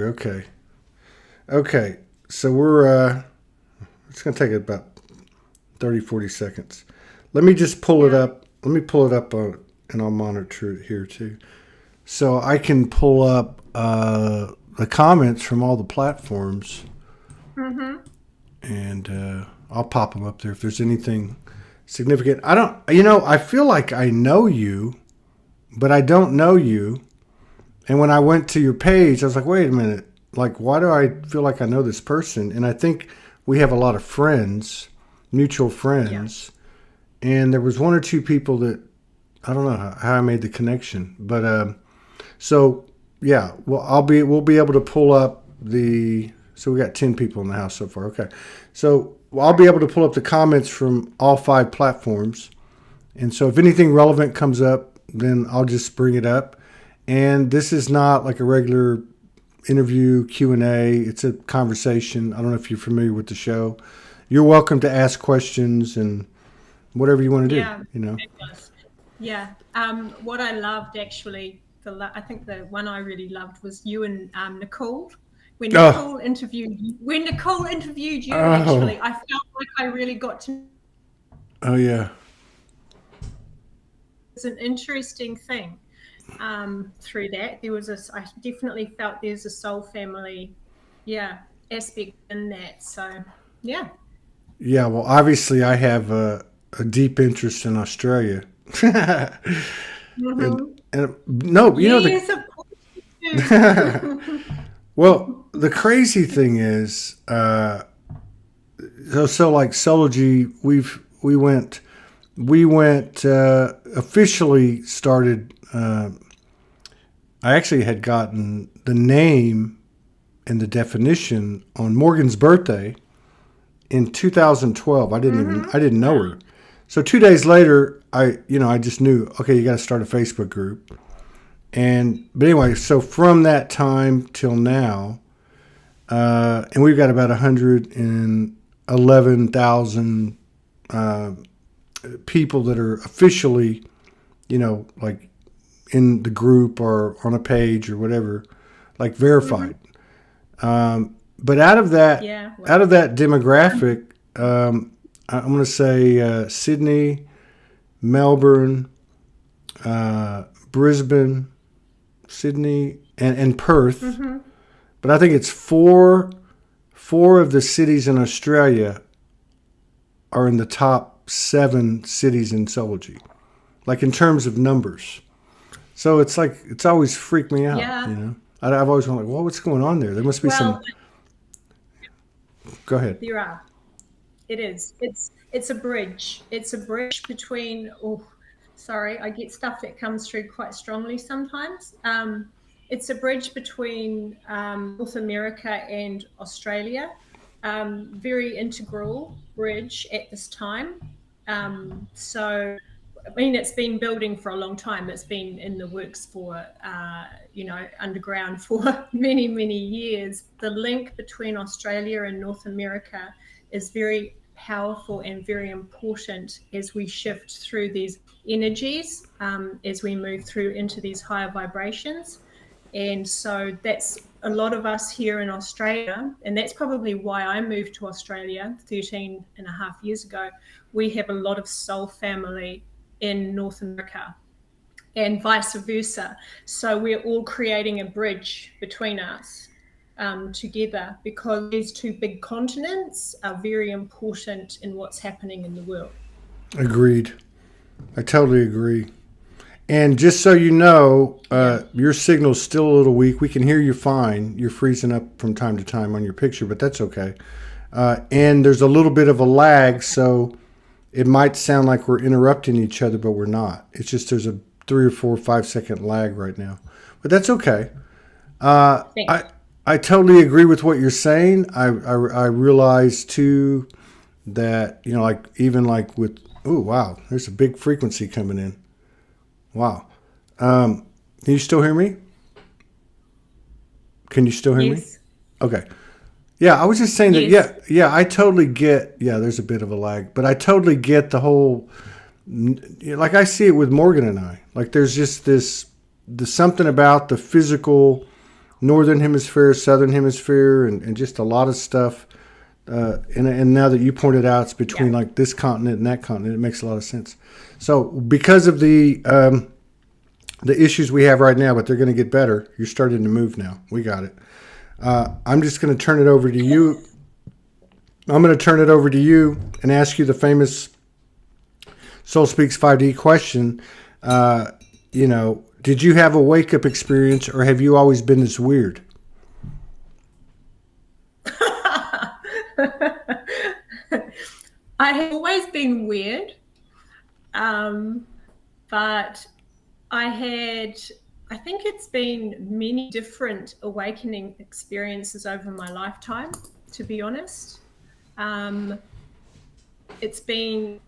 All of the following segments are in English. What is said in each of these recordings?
Okay. Okay. So we're it's going to take about 30, 40 seconds. Let me just pull it Yeah. up. Let me pull it up and I'll monitor it here too. So I can pull up the comments from all the platforms Mm-hmm. and I'll pop them up there if there's anything significant. I don't, I feel like I know you, but I don't know you. And when I went to your page, I was like, wait a minute. Like, why do I feel like I know this person? And I think we have a lot of friends, mutual Yeah. friends. And there was one or two people that I don't know how I made the connection. But so yeah, well, we'll be able to pull up the. So we got 10 people in the house so far. Okay, so I'll be able to pull up the comments from all five platforms. And so if anything relevant comes up, then I'll just bring it up. And this is not like a regular interview Q&A. It's a conversation. I don't know if you're familiar with the show. You're welcome to ask questions and whatever you want to do, Yeah. you know. Fabulous. Yeah. What I loved actually, I think the one I really loved was you and Nicole. Oh, When Nicole interviewed you, oh, actually, I felt like I really got to. oh yeah. It's an interesting thing through that. I definitely felt there's a soul family, yeah, aspect in that. So, yeah. Yeah, well, obviously I have a deep interest in Australia. and Hmm. and no, Yes, of course you do. well, the crazy thing is so like Soulogy, we went officially started. I actually had gotten the name and the definition on Morgan's birthday in 2012. Hmm. I didn't know Wow. her. So 2 days later, I just knew, okay, you got to start a Facebook group. But anyway, so from that time till now, and we've got about 111,000 people that are officially, like in the group or on a page or whatever, like Hmm. verified. But Yeah. Wow. out of that demographic, I'm going to say Sydney, Melbourne, Brisbane, Sydney, and Perth. Hmm. But I think it's four of the cities in Australia are in the top seven cities in zoology, like in terms of numbers. So it's like it's always freaked me out. Yeah. I've always been like, well, what's going on there? There must be Well, some. Go ahead. there are. It is. It's a bridge. It's a bridge between. Oh, sorry, I get stuff that comes through quite strongly sometimes. It's a bridge between North America and Australia. Very integral bridge at this time. So I mean, it's been building for a long time. It's been in the works for, underground for many, many years. The link between Australia and North America is very powerful and very important as we shift through these energies, as we move through into these higher vibrations. And so that's a lot of us here in Australia, and that's probably why I moved to Australia 13 and a half years ago. We have a lot of soul family in North America and vice versa. So we're all creating a bridge between us together because these two big continents are very important in what's happening in the world. Agreed. I totally agree. And just so you know, Yeah. your signal's still a little weak. We can hear you fine. You're freezing up from time to time on your picture, but that's okay. And there's a little bit of a lag, so it might sound like we're interrupting each other, but we're not. It's just there's a 3 or 4 5 second lag right now, but that's okay. Uh, I Thanks. I totally agree with what you're saying. I realize too that like even like with oh wow, there's a big frequency coming in. Wow. Can you still hear me? Can you still hear me? Yes. Okay. Yeah, I was just saying that. Yes. Yeah, I totally get. Yeah, there's a bit of a lag, but I totally get the whole. Like I see it with Morgan and I. Like there's just this something about the physical northern hemisphere, southern hemisphere, and just a lot of stuff. And now that you pointed out, it's between like this continent and that continent. It makes a lot of sense. So because of the issues we have right now, but they're going to get better. You're starting to move now. We got it. I'm just going to turn it over to you. I'm going to turn it over to you and ask you the famous Soul Speaks 5D question. Did you have a wake-up experience, or have you always been this weird? I have always been weird, but I think it's been many different awakening experiences over my lifetime, to be honest. It's been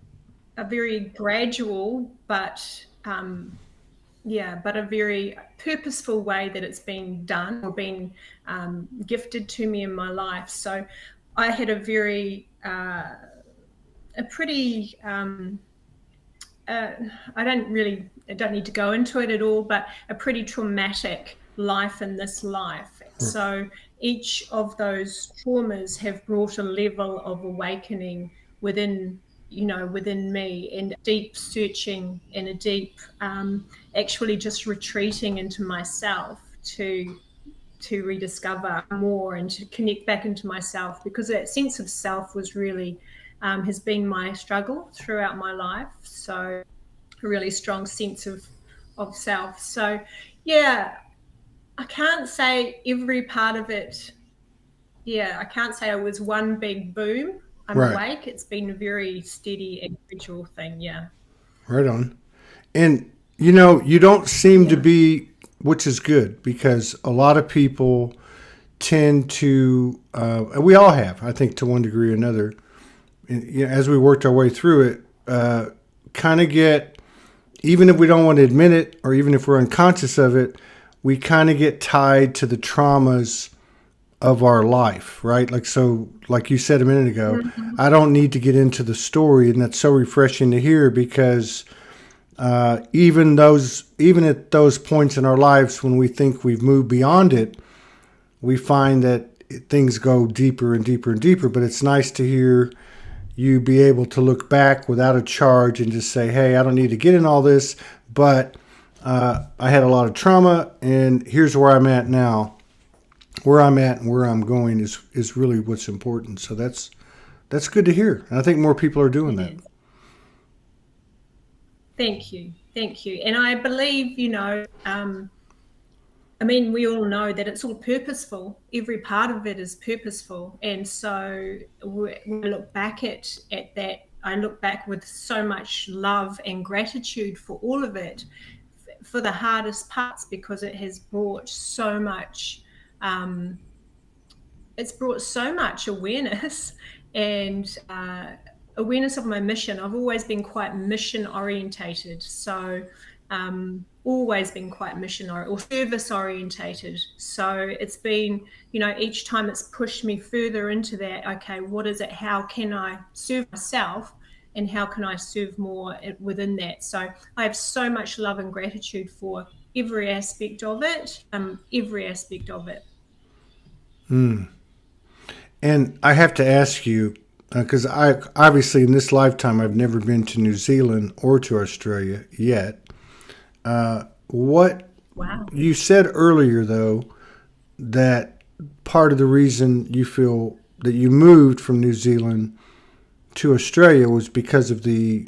a very gradual, but a very purposeful way that it's been done or been gifted to me in my life. So I had a pretty I don't need to go into it at all, but a pretty traumatic life in this life. So each of those traumas have brought a level of awakening within me, and deep searching and a deep actually just retreating into myself to rediscover more and to connect back into myself, because that sense of self was really has been my struggle throughout my life. So a really strong sense of self. So yeah, I can't say every part of it. Yeah, I can't say it was one big boom. I'm awake. It's been a very steady and gradual thing. Yeah. Right on. And you don't seem to be, which is good, because a lot of people tend to, and we all have, I think, to one degree or another, as we worked our way through it, kind of get, even if we don't want to admit it, or even if we're unconscious of it, we kind of get tied to the traumas of our life, right? Like you said a minute ago, I don't need to get into the story, and that's so refreshing to hear, because even at those points in our lives when we think we've moved beyond it, we find that things go deeper and deeper and deeper. But it's nice to hear you be able to look back without a charge and just say, hey, I don't need to get in all this, but I had a lot of trauma, and here's where I'm at now. Where I'm at and where I'm going is really what's important. So that's good to hear. And I think more people are doing that. Thank you. And I believe, we all know that it's all purposeful. Every part of it is purposeful. And so when I look back at that, I look back with so much love and gratitude for all of it, for the hardest parts, because it has brought so much awareness and awareness of my mission. I've always been quite mission orientated. So always been quite mission or service orientated. So it's been, each time it's pushed me further into that. Okay, what is it? How can I serve myself? And how can I serve more within that? So I have so much love and gratitude for every aspect of it. And I have to ask you, because I obviously in this lifetime I've never been to New Zealand or to Australia yet. Wow. You said earlier, though, that part of the reason you feel that you moved from New Zealand to Australia was because of the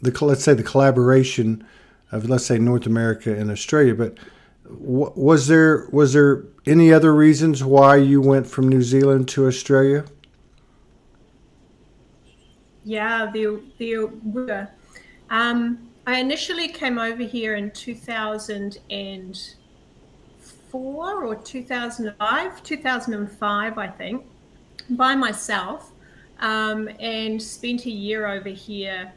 let's say the collaboration of, let's say, North America and Australia. But was there any other reasons why you went from New Zealand to Australia? Yeah, there were. I initially came over here in 2004 or 2005, I think, by myself, and spent a year over here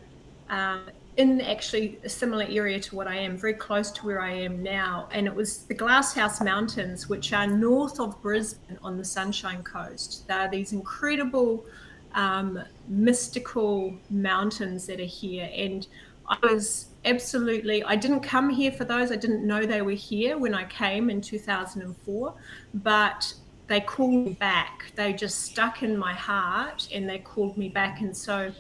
in actually a similar area to what I am, very close to where I am now. And it was the Glasshouse Mountains, which are north of Brisbane on the Sunshine Coast. There are these incredible mystical mountains that are here. And I was absolutely, I didn't come here for those. I didn't know they were here when I came in 2004, but they called me back. They just stuck in my heart and they called me back. And so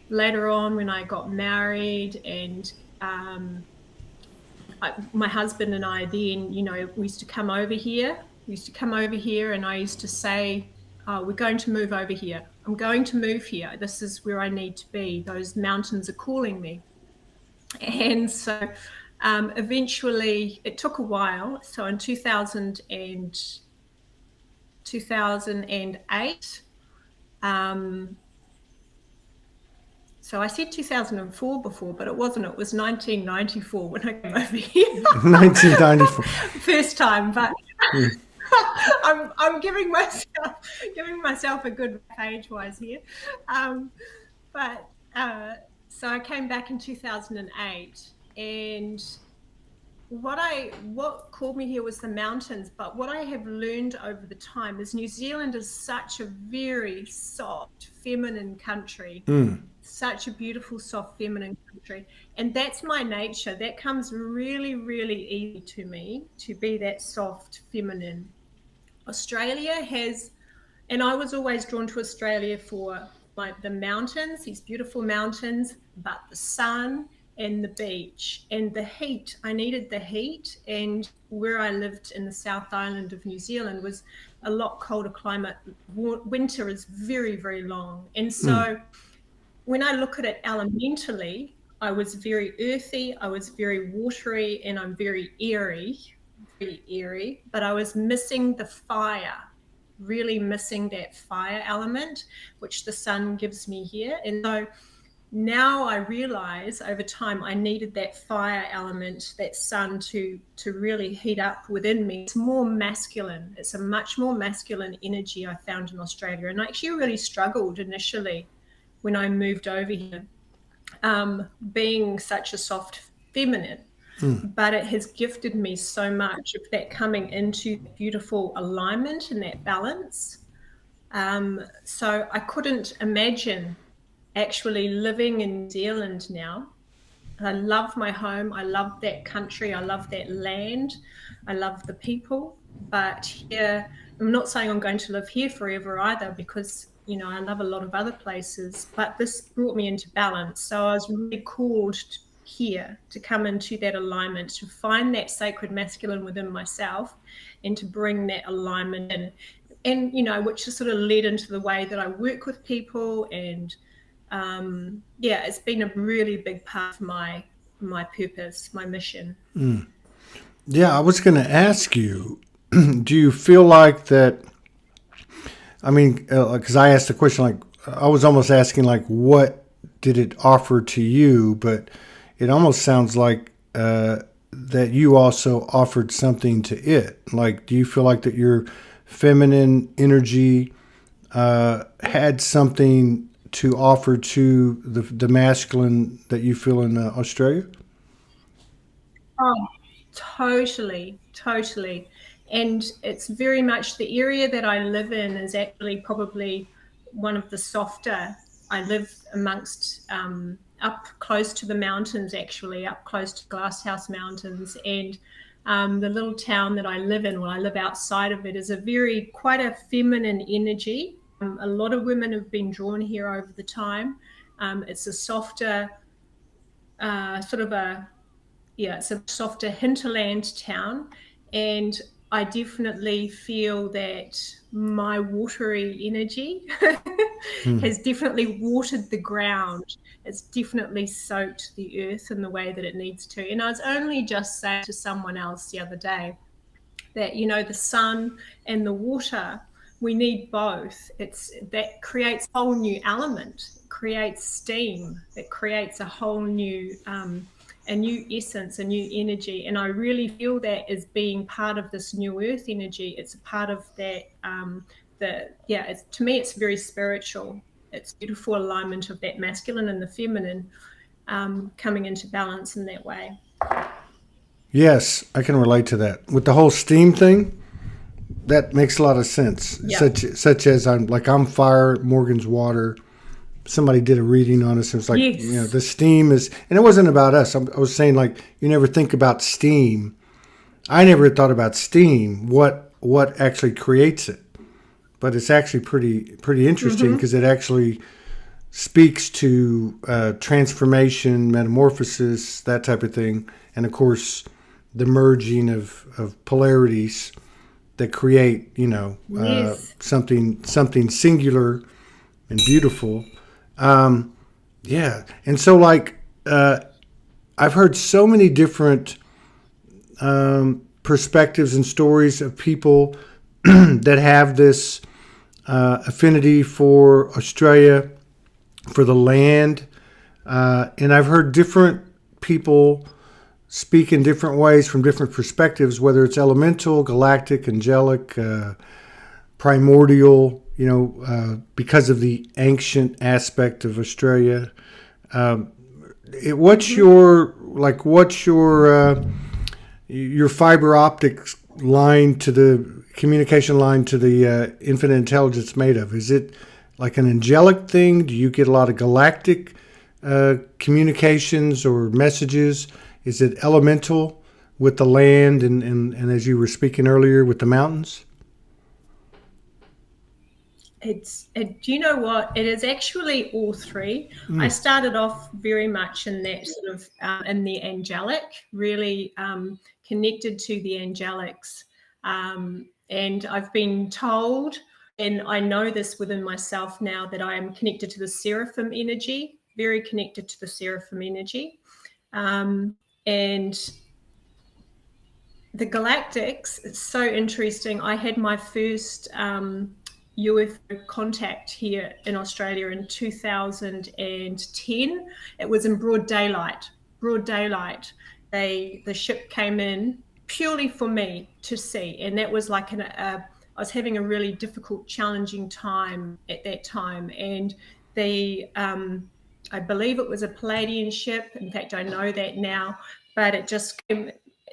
later on, when I got married and my husband and I then, we used to come over here. We used to come over here and I used to say, oh, we're going to move over here. I'm going to move here. This is where I need to be. Those mountains are calling me. And so eventually it took a while. So in 2008, so I said 2004 before, but it wasn't. It was 1994 when I came over here. 1994. First time, but I'm giving myself a good age-wise here. So I came back in 2008, and what called me here was the mountains. But what I have learned over the time is New Zealand is such a very soft, feminine country. Such a beautiful, soft, feminine country. And that's my nature. That comes really, really easy to me, to be that soft, feminine. Australia has, and I was always drawn to Australia for the mountains, these beautiful mountains, but the sun and the beach and the heat. I needed the heat, and where I lived in the South Island of New Zealand was a lot colder climate. Winter is very, very long. And so when I look at it elementally, I was very earthy, I was very watery, and I'm very airy, but I was missing the fire, really missing that fire element, which the sun gives me here. And so now I realize over time I needed that fire element, that sun to really heat up within me. It's more masculine. It's a much more masculine energy I found in Australia. And I actually really struggled initially when I moved over here, being such a soft feminine. But it has gifted me so much of that coming into beautiful alignment and that balance. So I couldn't imagine actually living in New Zealand now. I love my home. I love that country. I love that land. I love the people. But here, I'm not saying I'm going to live here forever either, because I love a lot of other places, but this brought me into balance. So I was really called here to come into that alignment, to find that sacred masculine within myself and to bring that alignment in. And which has sort of led into the way that I work with people. And it's been a really big part of my purpose, my mission. Yeah, I was going to ask you, do you feel like that? I mean, because I asked the question, like, I was almost asking, like, what did it offer to you? But it almost sounds like that you also offered something to it. Like, do you feel like that your feminine energy had something to offer to the masculine that you feel in Australia? Oh, totally. And it's very much the area that I live in is actually probably one of the softer. I live amongst up close to the mountains, actually, up close to Glasshouse Mountains. And the little town that I live in, I live outside of it, is quite a feminine energy. A lot of women have been drawn here over the time. It's a softer it's a softer hinterland town. And I definitely feel that my watery energy has definitely watered the ground. It's definitely soaked the earth in the way that it needs to. And I was only just saying to someone else the other day that, the sun and the water, we need both. That creates a whole new element. It creates steam. It creates a whole new a new essence, a new energy. And I really feel that as being part of this new earth energy. It's a part of that, to me, it's very spiritual. It's beautiful alignment of that masculine and the feminine coming into balance in that way. Yes, I can relate to that. With the whole steam thing, that makes a lot of sense. Yep. Such as I'm fire, Morgan's water, somebody did a reading on us. It was like, Yes. the steam is, and it wasn't about us. I was saying, like, you never think about steam. I never thought about steam, what actually creates it. But it's actually pretty interesting because it actually speaks to transformation, metamorphosis, that type of thing. And of course, the merging of polarities that create, Yes. something singular and beautiful. Yeah. And so, like, I've heard so many different perspectives and stories of people that have this affinity for Australia, for the land. And I've heard different people speak in different ways from different perspectives, whether it's elemental, galactic, angelic, primordial, because of the ancient aspect of Australia. What's your fiber optics line to the communication line to the infinite intelligence made of? Is it like an angelic thing? Do you get a lot of galactic communications or messages? Is it elemental with the land and as you were speaking earlier, with the mountains? Do you know what? It is actually all three. I started off very much in that sort of in the angelic, really connected to the angelics. And I've been told, and I know this within myself now, that I am connected to the seraphim energy, very connected to the seraphim energy. And the galactics, it's so interesting. I had my first UFO contact here in Australia in 2010. It was in broad daylight. The ship came in purely for me to see, and that was like I was having a really difficult, challenging time at that time, and I believe it was a Palladian ship. In fact, I know that now, but it just came,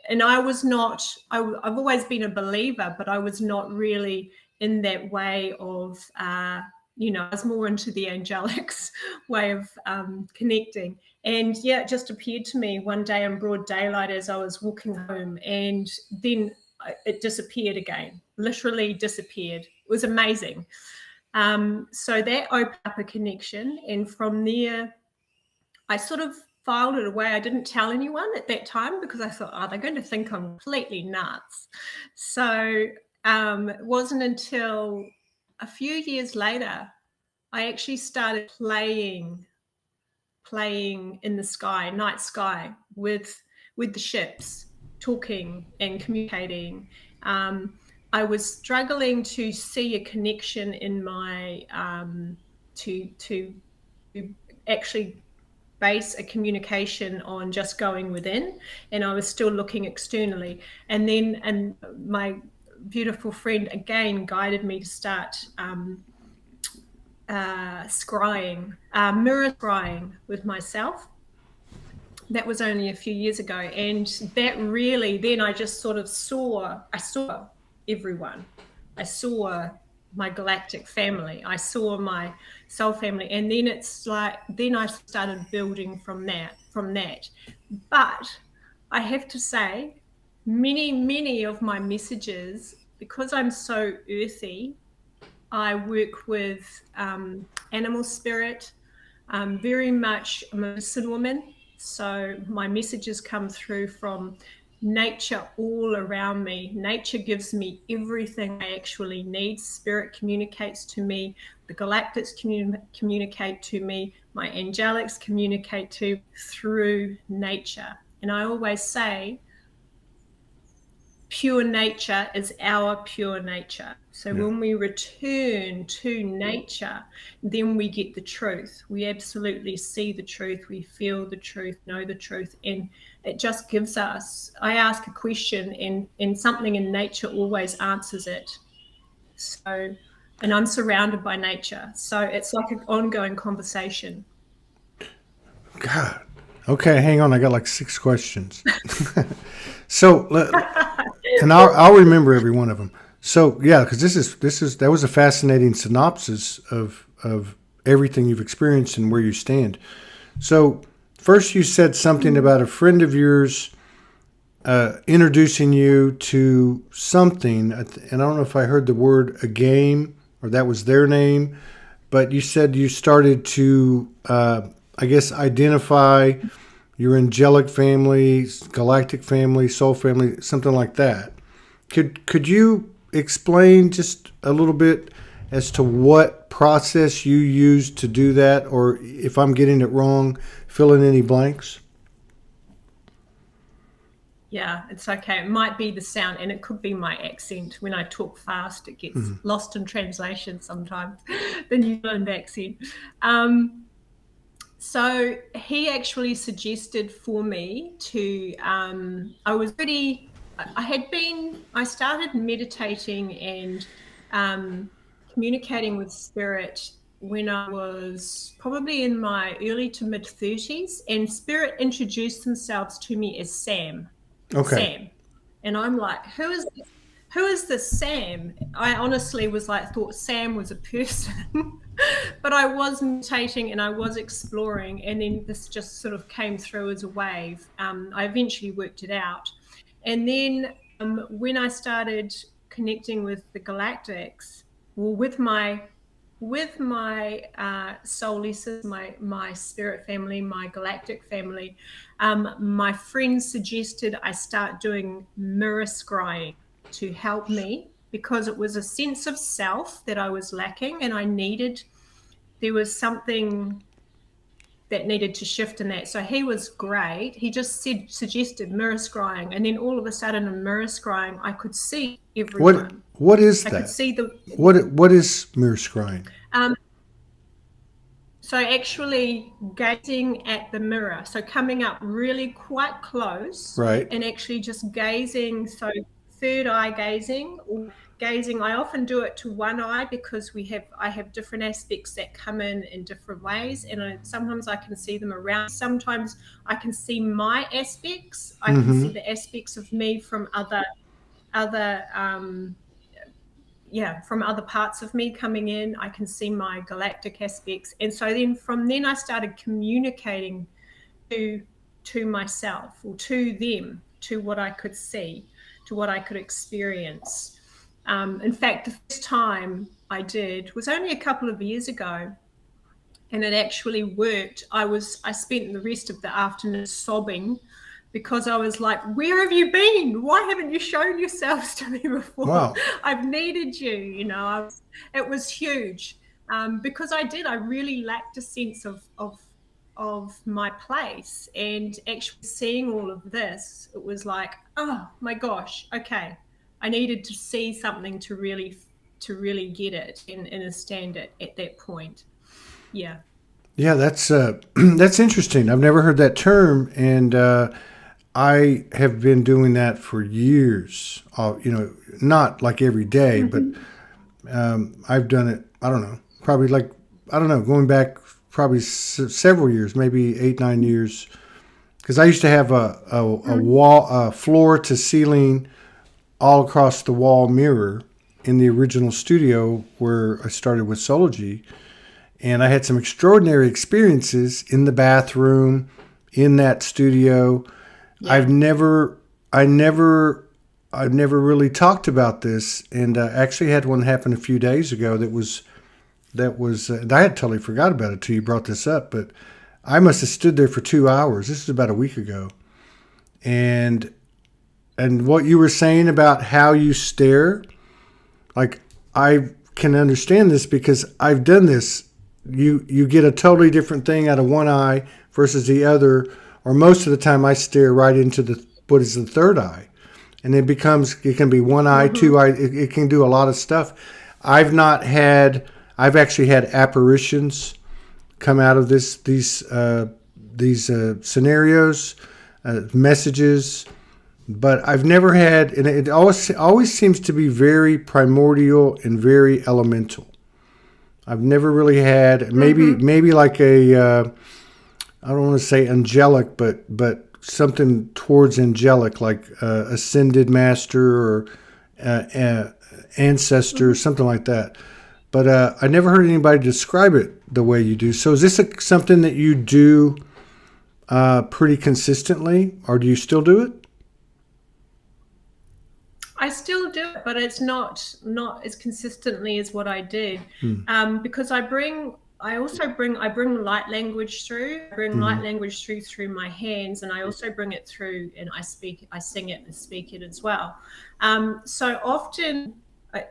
and I was not. I've always been a believer, but I was not really in that way of, I was more into the angelics way of connecting. And yeah, it just appeared to me one day in broad daylight as I was walking home, and then it disappeared again, literally disappeared. It was amazing. So that opened up a connection. And from there, I sort of filed it away. I didn't tell anyone at that time because I thought, they're going to think I'm completely nuts. So it wasn't until a few years later, I actually started playing in the sky, night sky, with the ships, talking and communicating. I was struggling to see a connection in my to actually base a communication on just going within, and I was still looking externally. And my beautiful friend again guided me to start scrying, mirror scrying with myself. That was only a few years ago, and that really, then I just sort of saw everyone. I saw my galactic family. I saw my soul family, and then it's like, then I started building from that. But I have to say, many of my messages, because I'm so earthy, I work with animal spirit, very much a medicine woman. So my messages come through from nature all around me. Nature gives me everything I actually need. Spirit communicates to me. The galactics communicate to me. My angelics communicate through nature. And I always say, pure nature is our pure nature. So when we return to nature, then we get the truth. We absolutely see the truth. We feel the truth, know the truth. And it just gives us, I ask a question and something in nature always answers it. So, and I'm surrounded by nature. So it's like an ongoing conversation. God. Okay, hang on. I got like 6 questions. So, and I'll remember every one of them. So, yeah, because that was a fascinating synopsis of everything you've experienced and where you stand. So first you said something about a friend of yours introducing you to something, and I don't know if I heard the word a game or that was their name, but you said you started to, I guess, identify your angelic family, galactic family, soul family, something like that. Could you explain just a little bit as to what process you used to do that, or if I'm getting it wrong, fill in any blanks? Yeah, it's okay. It might be the sound, and it could be my accent. When I talk fast, it gets lost in translation sometimes, the New Zealand accent. So he actually suggested for me to, I started meditating and communicating with spirit when I was probably in my early to mid 30s, and spirit introduced themselves to me as Sam. Okay. Sam. And I'm like, who is this Sam? I honestly was like, thought Sam was a person. But I was meditating and I was exploring, and then this just sort of came through as a wave. I eventually worked it out. And then when I started connecting with the galactics, well, with my soulies, my spirit family, my galactic family, my friends suggested I start doing mirror scrying to help me, because it was a sense of self that I was lacking, and there was something that needed to shift in that. So he was great. He just suggested mirror scrying, and then all of a sudden in mirror scrying, I could see everyone. What is I that? could see What is mirror scrying? So actually gazing at the mirror, so coming up really quite close, Right. and actually just gazing, so third eye gazing, or gazing. I often do it to one eye because I have different aspects that come in different ways, and sometimes I can see them around. Sometimes I can see my aspects. I can see the aspects of me from other from other parts of me coming in. I can see my galactic aspects. And so then from then I started communicating to myself, or to them, to what I could see, to what I could experience. In fact, the first time I did was only a couple of years ago, and it actually worked. I spent the rest of the afternoon sobbing, because I was like, where have you been? Why haven't you shown yourselves to me before? Wow. I've needed you, it was huge. Because I really lacked a sense of my place, and actually seeing all of this, it was like, oh my gosh, okay. I needed to see something to really get it and understand it at that point. Yeah. Yeah, that's that's interesting. I've never heard that term, and I have been doing that for years. Not like every day, but I've done it. I don't know, probably going back probably several years, maybe 8-9 years, because I used to have a wall, floor to ceiling, all across the wall mirror in the original studio where I started with Soulogy. And I had some extraordinary experiences in the bathroom, in that studio. Yeah. I've never really talked about this, and actually had one happen a few days ago that was I had totally forgot about it till you brought this up. But I must have stood there for 2 hours. This is about a week ago, and what you were saying about how you stare, like, I can understand this because I've done this. You get a totally different thing out of one eye versus the other, or most of the time I stare right into what is the third eye, and it can be one eye, two eye. It can do a lot of stuff. I've actually had apparitions come out of these scenarios, messages, but I've never had, and it always seems to be very primordial and very elemental. I've never really had maybe like a I don't want to say angelic, but something towards angelic, like ascended master or ancestor, something like that. but I never heard anybody describe it the way you do. So is this something that you do pretty consistently, or do you still do it? I still do it, but it's not as consistently as what I did, because I bring light language through. I bring light language through my hands, and I also bring it through, and I sing it and speak it as well. So often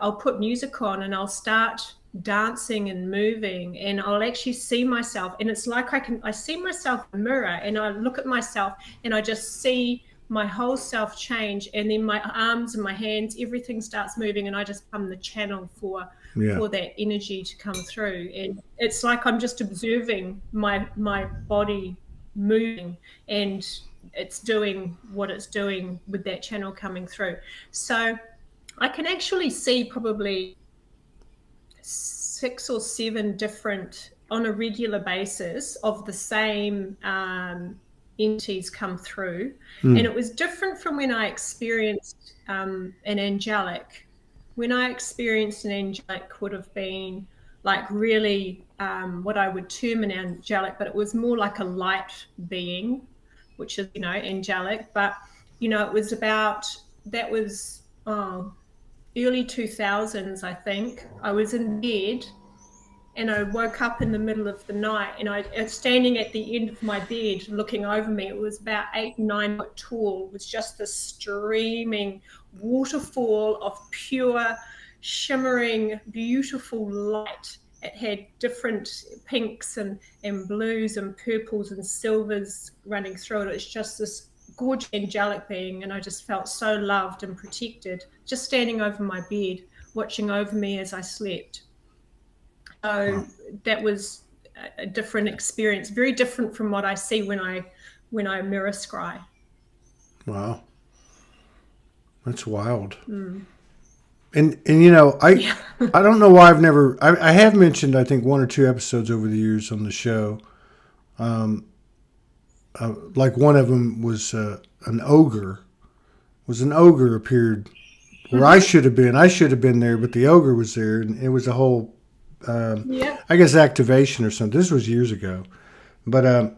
I'll put music on and I'll start dancing and moving, and I'll actually see myself, and it's like I see myself in a mirror, and I look at myself and I just see my whole self change, and then my arms and my hands, everything starts moving, and I just become the channel for that energy to come through. And it's like I'm just observing my body moving, and it's doing what it's doing with that channel coming through. So I can actually see probably 6 or 7 different, on a regular basis, of the same entities come through. And it was different from when I experienced an angelic. When I experienced an angelic would have been like really what I would term an angelic, but it was more like a light being, which is, angelic. But, it was about, that was early 2000s, I think. I was in bed, and I woke up in the middle of the night, and I was standing at the end of my bed looking over me. It was about 8, 9 foot tall. It was just this streaming waterfall of pure, shimmering, beautiful light. It had different pinks and blues and purples and silvers running through it. It's just this gorgeous angelic being, and I just felt so loved and protected, just standing over my bed, watching over me as I slept. So that was a different experience, very different from what I see when I mirror scry. Wow, that's wild. And I don't know why I have mentioned, I think, 1 or 2 episodes over the years on the show. Like one of them was an ogre. Appeared where I should have been. I should have been there, but the ogre was there, and it was a whole I guess activation or something. This was years ago, but I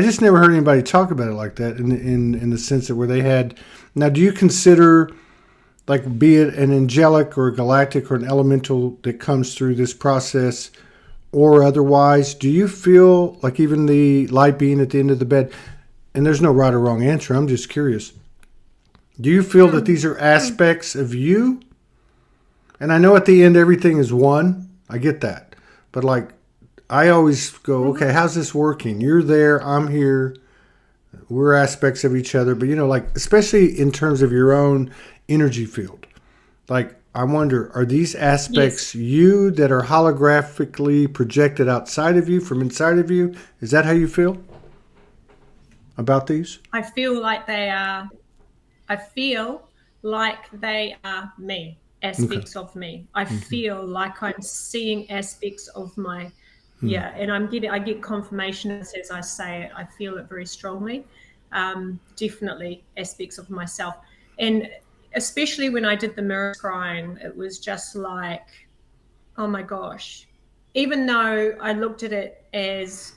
just never heard anybody talk about it like that in the sense that where they had. Now, do you consider, like, be it an angelic or a galactic or an elemental that comes through this process or otherwise, do you feel like even the light being at the end of the bed, and there's no right or wrong answer, I'm just curious, do you feel that these are aspects of you? And I know at the end everything is one. I get that. But like, I always go, okay, how's this working? You're there, I'm here. We're aspects of each other. But, like, especially in terms of your own energy field. Like, I wonder, are these aspects you that are holographically projected outside of you, from inside of you? Is that how you feel about these? I feel like they are me. Aspects of me. I feel like I'm seeing aspects of my and I get confirmation as I say it. I feel it very strongly. Definitely aspects of myself. And especially when I did the mirror scrying, it was just like, oh my gosh. Even though I looked at it as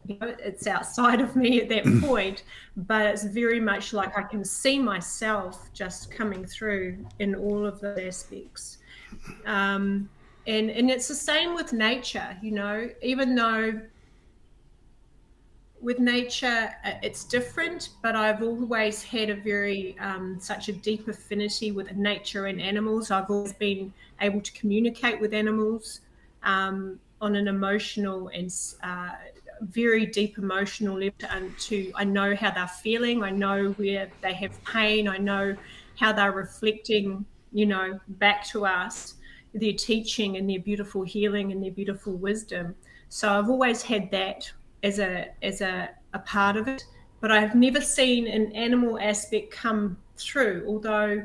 it's outside of me at that point, but it's very much like I can see myself just coming through in all of the aspects. And it's the same with nature, even though with nature it's different, but I've always had a very such a deep affinity with nature and animals. I've always been able to communicate with animals on an emotional and very deep emotional level. I know how they're feeling. I know where they have pain. I know how they're reflecting, back to us, their teaching and their beautiful healing and their beautiful wisdom. So I've always had that as a part of it, but I've never seen an animal aspect come through, although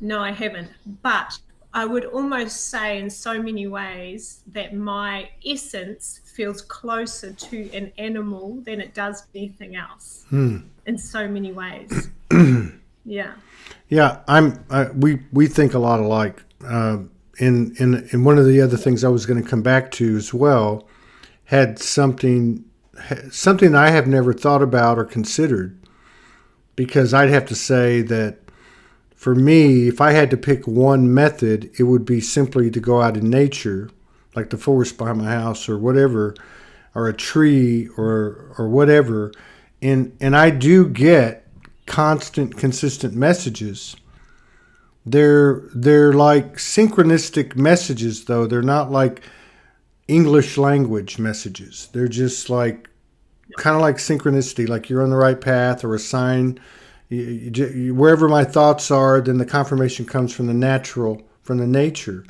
no, I haven't. But I would almost say in so many ways that my essence feels closer to an animal than it does anything else in so many ways. Yeah. Yeah, we think a lot alike. and one of the other things I was going to come back to as well had something I have never thought about or considered, because I'd have to say that for me, if I had to pick one method, it would be simply to go out in nature, like the forest behind my house or whatever, or a tree or whatever. And I do get constant, consistent messages. They're like synchronistic messages, though. They're not like English language messages. They're just like kind of like synchronicity, like you're on the right path, or a sign. Wherever my thoughts are, then the confirmation comes from the nature.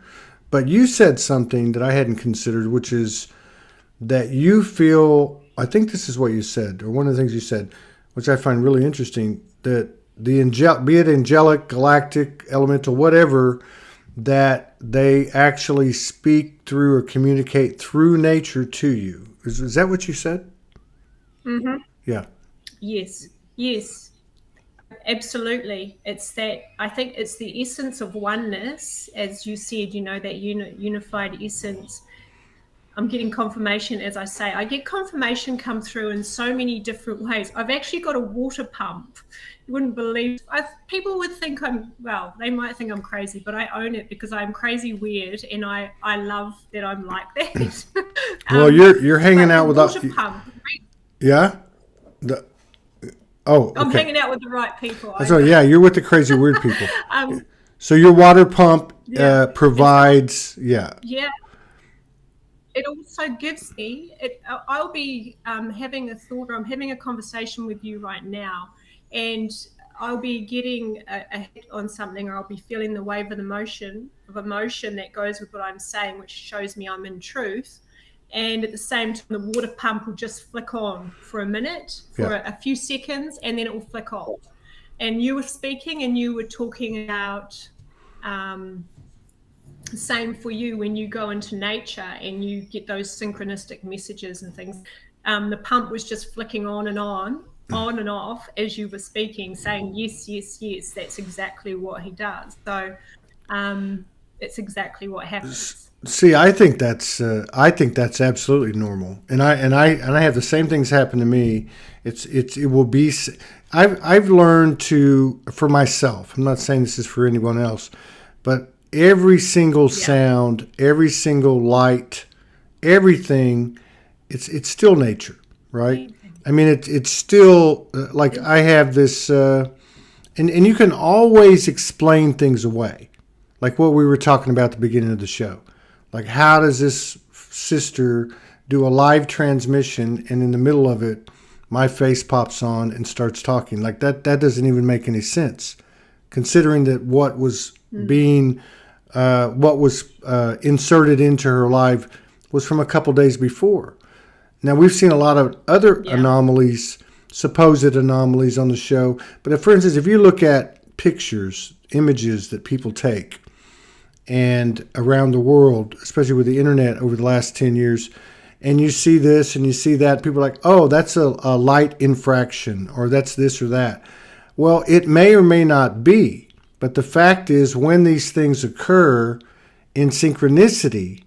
But you said something that I hadn't considered, which is that you feel, I think this is what you said, or one of the things you said, which I find really interesting, that be it angelic, galactic, elemental, whatever, that they actually speak through or communicate through nature to you. Is that what you said? Mm-hmm. Yeah. Yes, absolutely. It's that, I think it's the essence of oneness, as you said, that unified essence. I'm getting confirmation, as I say. I get confirmation come through in so many different ways. I've actually got a water pump. You wouldn't believe. People would think they might think I'm crazy, but I own it because I'm crazy weird, and I love that I'm like that. Well, you're hanging out with water pump. Yeah. I'm okay. hanging out with the right people. So yeah, you're with the crazy weird people. So your water pump provides, yeah. It also gives me, I'll be having a thought, or I'm having a conversation with you right now, and I'll be getting a hit on something, or I'll be feeling the wave of emotion that goes with what I'm saying, which shows me I'm in truth. And at the same time, the water pump will just flick on for a minute, for a few seconds, and then it will flick off. And you were speaking, and you were talking about same for you when you go into nature and you get those synchronistic messages and things. The pump was just flicking on and off as you were speaking, saying yes, that's exactly what he does. So it's exactly what happens. See, I think that's absolutely normal, and I have the same things happen to me. It will be. I've learned to, for myself. I'm not saying this is for anyone else, but every single sound, every single light, everything, it's still nature, right? I mean, it's still like I have this, and you can always explain things away, like what we were talking about at the beginning of the show. Like, how does this sister do a live transmission, and in the middle of it, my face pops on and starts talking? Like that doesn't even make any sense, considering that what was being inserted into her live was from a couple days before. Now, we've seen a lot of other anomalies, supposed anomalies on the show. But for instance, if you look at pictures, images that people take, and around the world, especially with the internet over the last 10 years, and you see this and you see that, people are like, oh, that's a light infraction, or that's this or that. Well, it may or may not be. But the fact is, when these things occur in synchronicity,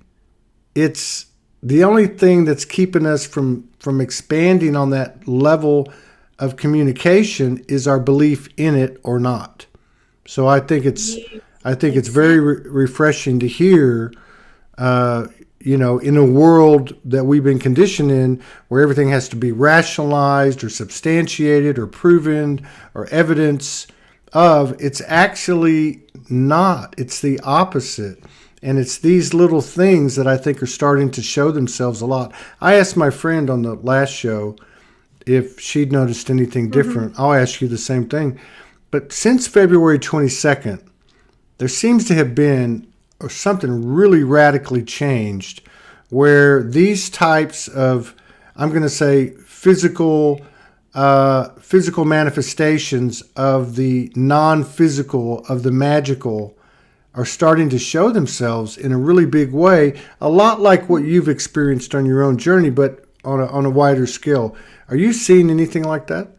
it's the only thing that's keeping us from expanding on that level of communication is our belief in it or not. So I think it's very refreshing to hear, in a world that we've been conditioned in, where everything has to be rationalized or substantiated or proven or evidence of. It's actually not. It's the opposite. And it's these little things that I think are starting to show themselves a lot. I asked my friend on the last show if she'd noticed anything different. I'll ask you the same thing. But since February 22nd, there seems to have been something really radically changed, where these types of, I'm going to say, physical manifestations of the non-physical, of the magical, are starting to show themselves in a really big way, a lot like what you've experienced on your own journey, but on a wider scale. Are you seeing anything like that?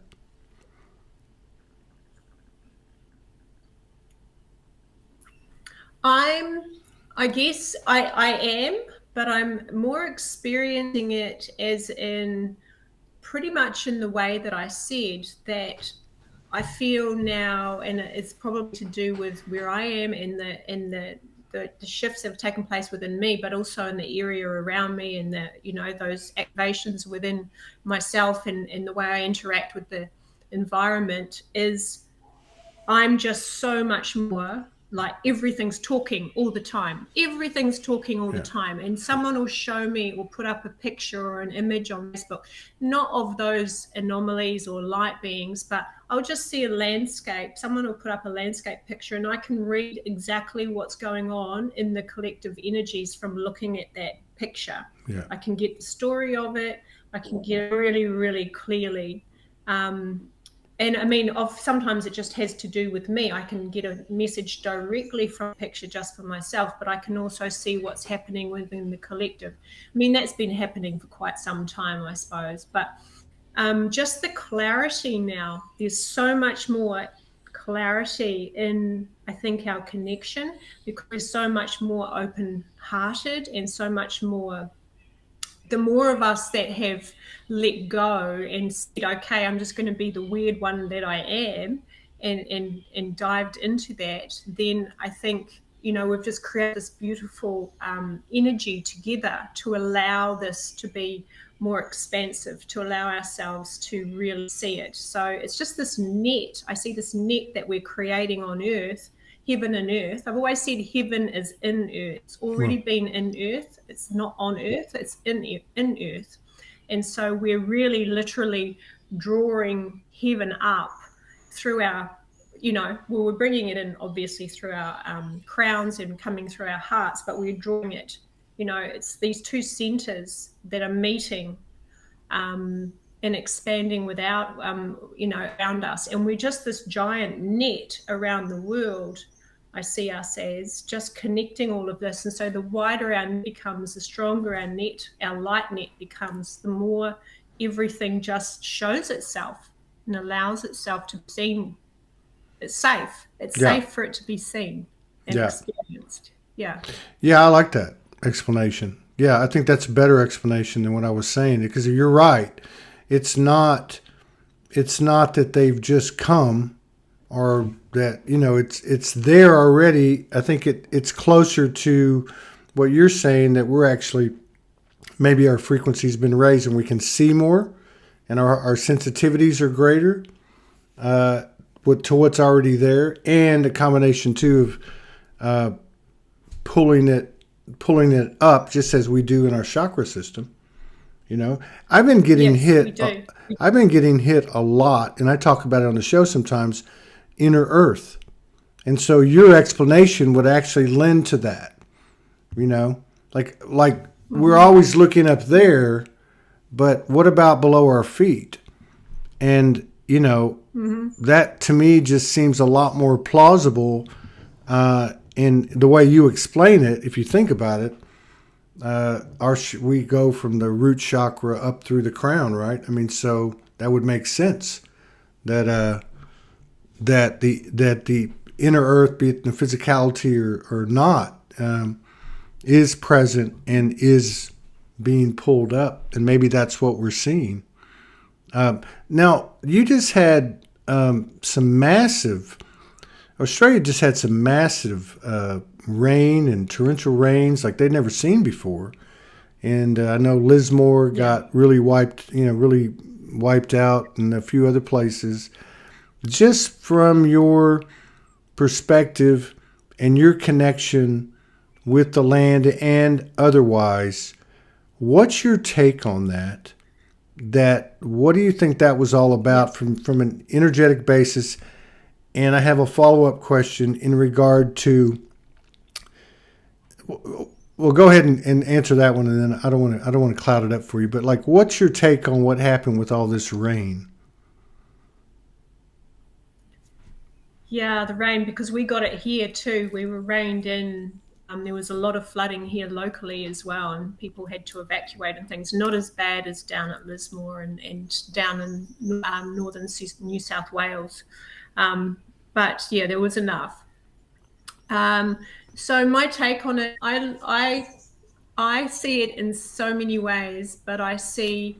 I guess I am, but I'm more experiencing it as in pretty much in the way that I said, that I feel now, and it's probably to do with where I am and the shifts that have taken place within me, but also in the area around me, and those activations within myself, and the way I interact with the environment, is I'm just so much more like everything's talking all the time. Everything's talking all the Yeah. time. And someone will show me or put up a picture or an image on Facebook, not of those anomalies or light beings, but I'll just see a landscape. Someone will put up a landscape picture, and I can read exactly what's going on in the collective energies from looking at that picture. Yeah. I can get the story of it. I can get it really, really clearly. And I mean, sometimes it just has to do with me. I can get a message directly from a picture just for myself, but I can also see what's happening within the collective. I mean, that's been happening for quite some time, I suppose. But just the clarity now, there's so much more clarity in, I think, our connection, because we're so much more open-hearted and so much more. The more of us that have let go and said, okay, I'm just going to be the weird one that I am, and dived into that, then I think, we've just created this beautiful energy together to allow this to be more expansive, to allow ourselves to really see it. So it's just this net. I see this net that we're creating on Earth, heaven and earth. I've always said heaven is in earth. It's already been in earth. It's not on earth. It's in earth. And so we're really literally drawing heaven up through our, we're bringing it in obviously through our crowns and coming through our hearts, but we're drawing it, it's these two centers that are meeting and expanding without, around us. And we're just this giant net around the world. I see us as just connecting all of this. And so the wider our net becomes, the stronger our net, our light net becomes, the more everything just shows itself and allows itself to be seen. It's safe. It's safe for it to be seen and experienced. Yeah. Yeah, I like that explanation. Yeah, I think that's a better explanation than what I was saying, because you're right. It's not that they've just come, or that, it's there already. I think it's closer to what you're saying, that we're actually, maybe our frequency's been raised and we can see more, and our sensitivities are greater to what's already there, and a combination too of pulling it up, just as we do in our chakra system. I've been getting hit. I've been getting hit a lot, and I talk about it on the show sometimes. Inner Earth, and so your explanation would actually lend to that. Like we're always looking up there, but what about below our feet? And that to me just seems a lot more plausible in the way you explain it. If you think about it. We go from the root chakra up through the crown, right? I mean, so that would make sense that the inner earth, be it in the physicality or not, is present and is being pulled up, and maybe that's what we're seeing. Now, you just had Australia just had some massive rain and torrential rains like they'd never seen before. And I know Lismore got really wiped out, and a few other places. Just from your perspective and your connection with the land and otherwise, what's your take on that? What do you think that was all about from an energetic basis? And I have a follow-up question in regard to. Well, go ahead and answer that one, and then I don't want to cloud it up for you. But what's your take on what happened with all this rain? Yeah, the rain, because we got it here too. We were rained in. There was a lot of flooding here locally as well, and people had to evacuate and things. Not as bad as down at Lismore and down in northern New South Wales. But yeah, there was enough. So my take on it, I see it in so many ways, but I see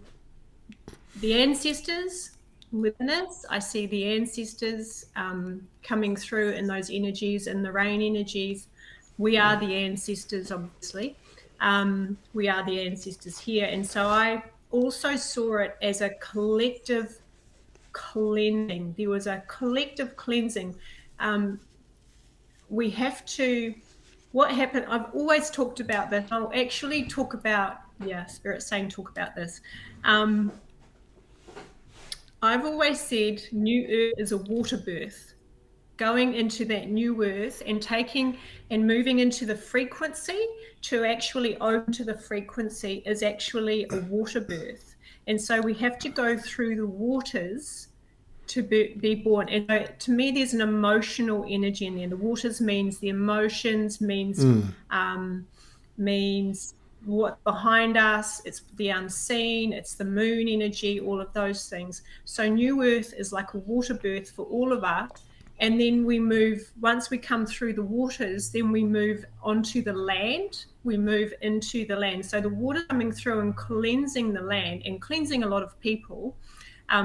the ancestors within us. I see the ancestors coming through in those energies, in the rain energies. We are the ancestors, obviously. We are the ancestors here. And so I also saw it as a collective cleansing. There was a collective cleansing. We have to, what happened, I've always talked about this. I'll actually talk about, yeah, Spirit saying talk about this. I've always said New Earth is a water birth. Going into that new earth and taking and moving into the frequency to actually open to the frequency is actually a water birth. And so we have to go through the waters to be born. And so to me, there's an emotional energy in there. The waters means the emotions, means means what behind us, it's the unseen, it's the moon energy, all of those things. So New Earth is like a water birth for all of us. And then we move, once we come through the waters, then we move onto the land. We move into the land. So the water coming through and cleansing the land and cleansing a lot of people,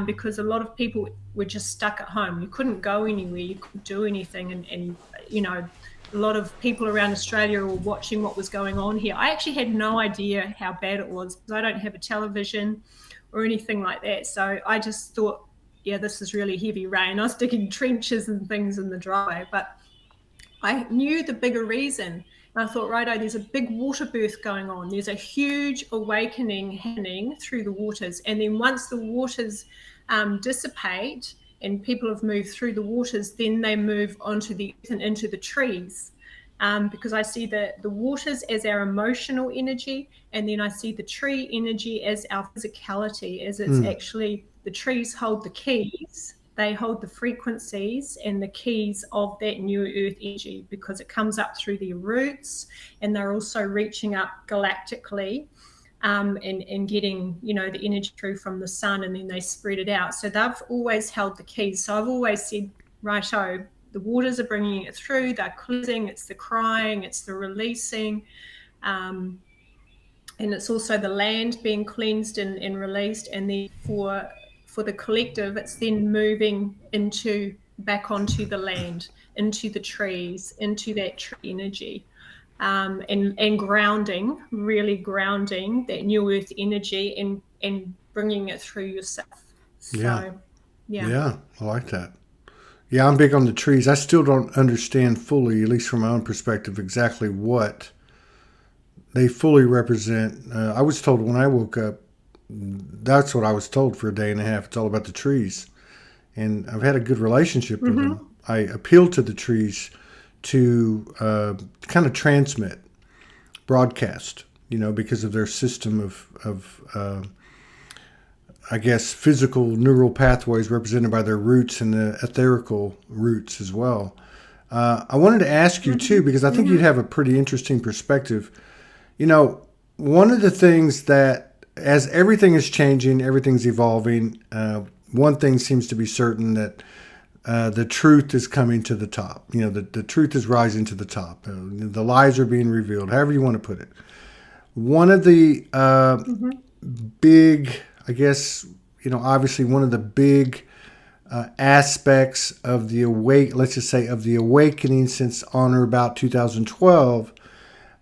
because a lot of people were just stuck at home. You couldn't go anywhere, you couldn't do anything. And you know, a lot of people around Australia were watching what was going on here. I actually had no idea how bad it was because I don't have a television or anything like that. So I just thought, yeah, this is really heavy rain. I was digging trenches and things in the driveway, but I knew the bigger reason. And I thought, righto, there's a big water birth going on. There's a huge awakening happening through the waters. And then once the waters dissipate and people have moved through the waters, then they move onto the earth and into the trees. Because I see the waters as our emotional energy, and then I see the tree energy as our physicality, as it's actually the trees hold the keys. They hold the frequencies and the keys of that new earth energy because it comes up through their roots, and they're also reaching up galactically and getting, you know, the energy through from the sun, and then they spread it out. So they've always held the keys. So I've always said, righto, the waters are bringing it through, they're cleansing, it's the crying, it's the releasing, and it's also the land being cleansed and released. And then for the collective, it's then moving into back onto the land, into the trees, into that tree energy, and grounding, really grounding that new earth energy and bringing it through yourself. So, yeah, I like that. Yeah, I'm big on the trees. I still don't understand fully, at least from my own perspective, exactly what they fully represent. I was told when I woke up, that's what I was told for a day and a half. It's all about the trees. And I've had a good relationship with them. I appeal to the trees to kind of transmit, broadcast, you know, because of their system of I guess, physical neural pathways represented by their roots and the etherical roots as well. I wanted to ask you, too, because I think you'd have a pretty interesting perspective. You know, one of the things that, as everything is changing, everything's evolving, one thing seems to be certain, that the truth is coming to the top. You know, the truth is rising to the top. The lies are being revealed, however you want to put it. One of the big, I guess, you know, obviously one of the big aspects of the let's just say of the awakening since on or about 2012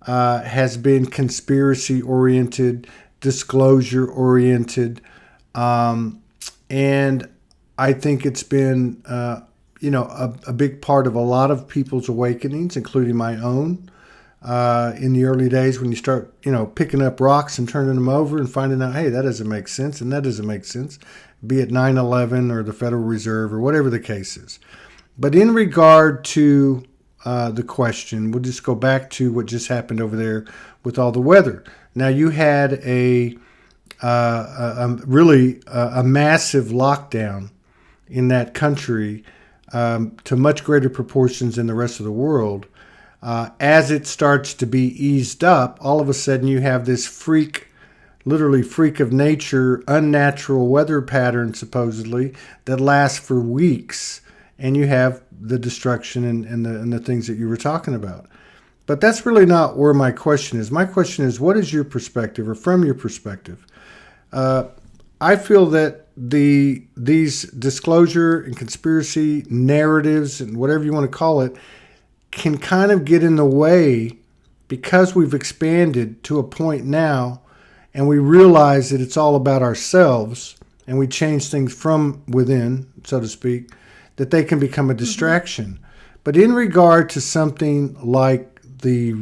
has been conspiracy oriented, disclosure oriented, and I think it's been you know, a big part of a lot of people's awakenings, including my own. In the early days, when you start, you know, picking up rocks and turning them over and finding out, hey, that doesn't make sense and that doesn't make sense, be it 9/11 or the Federal Reserve or whatever the case is. But in regard to the question, we'll just go back to what just happened over there with all the weather. Now, you had a really massive lockdown in that country to much greater proportions than the rest of the world. As it starts to be eased up, all of a sudden you have this literally freak of nature, unnatural weather pattern, supposedly, that lasts for weeks. And you have the destruction and the things that you were talking about. But that's really not where my question is. My question is, what is your perspective, or from your perspective? I feel that these disclosure and conspiracy narratives and whatever you want to call it can kind of get in the way because we've expanded to a point now and we realize that it's all about ourselves and we change things from within, so to speak, that they can become a distraction. But in regard to something like the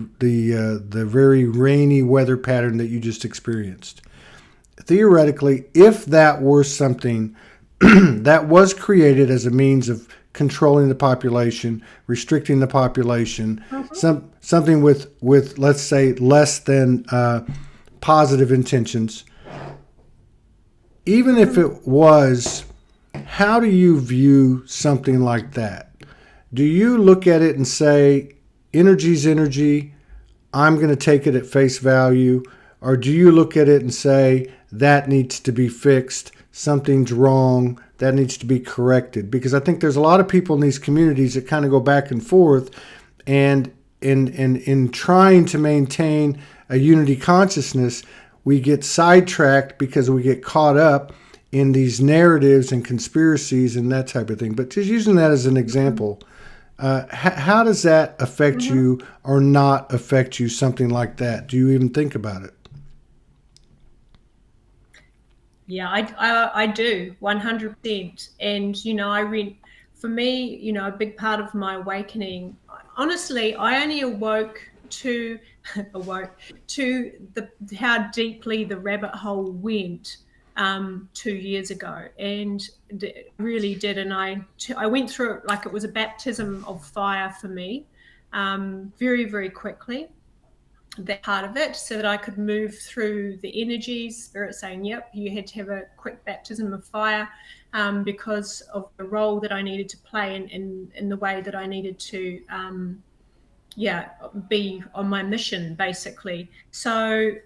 very rainy weather pattern that you just experienced, theoretically, if that were something that was created as a means of controlling the population, restricting the population, something with let's say less than positive intentions, even if it was, how do you view something like that? Do you look at it and say, energy's energy, I'm going to take it at face value? Or do you look at it and say, that needs to be fixed, something's wrong, that needs to be corrected? Because I think there's a lot of people in these communities that kind of go back and forth, and in trying to maintain a unity consciousness, we get sidetracked because we get caught up in these narratives and conspiracies and that type of thing. But just using that as an example, how does that affect you or not affect you, something like that? Do you even think about it? Yeah, I do 100%. And, you know, for me, you know, a big part of my awakening, honestly, I only awoke to how deeply the rabbit hole went 2 years ago, and it really did. And I went through it like it was a baptism of fire for me, very, very quickly, that part of it, so that I could move through the energies, spirit saying, yep, you had to have a quick baptism of fire, because of the role that I needed to play in the way that I needed to be on my mission, basically. So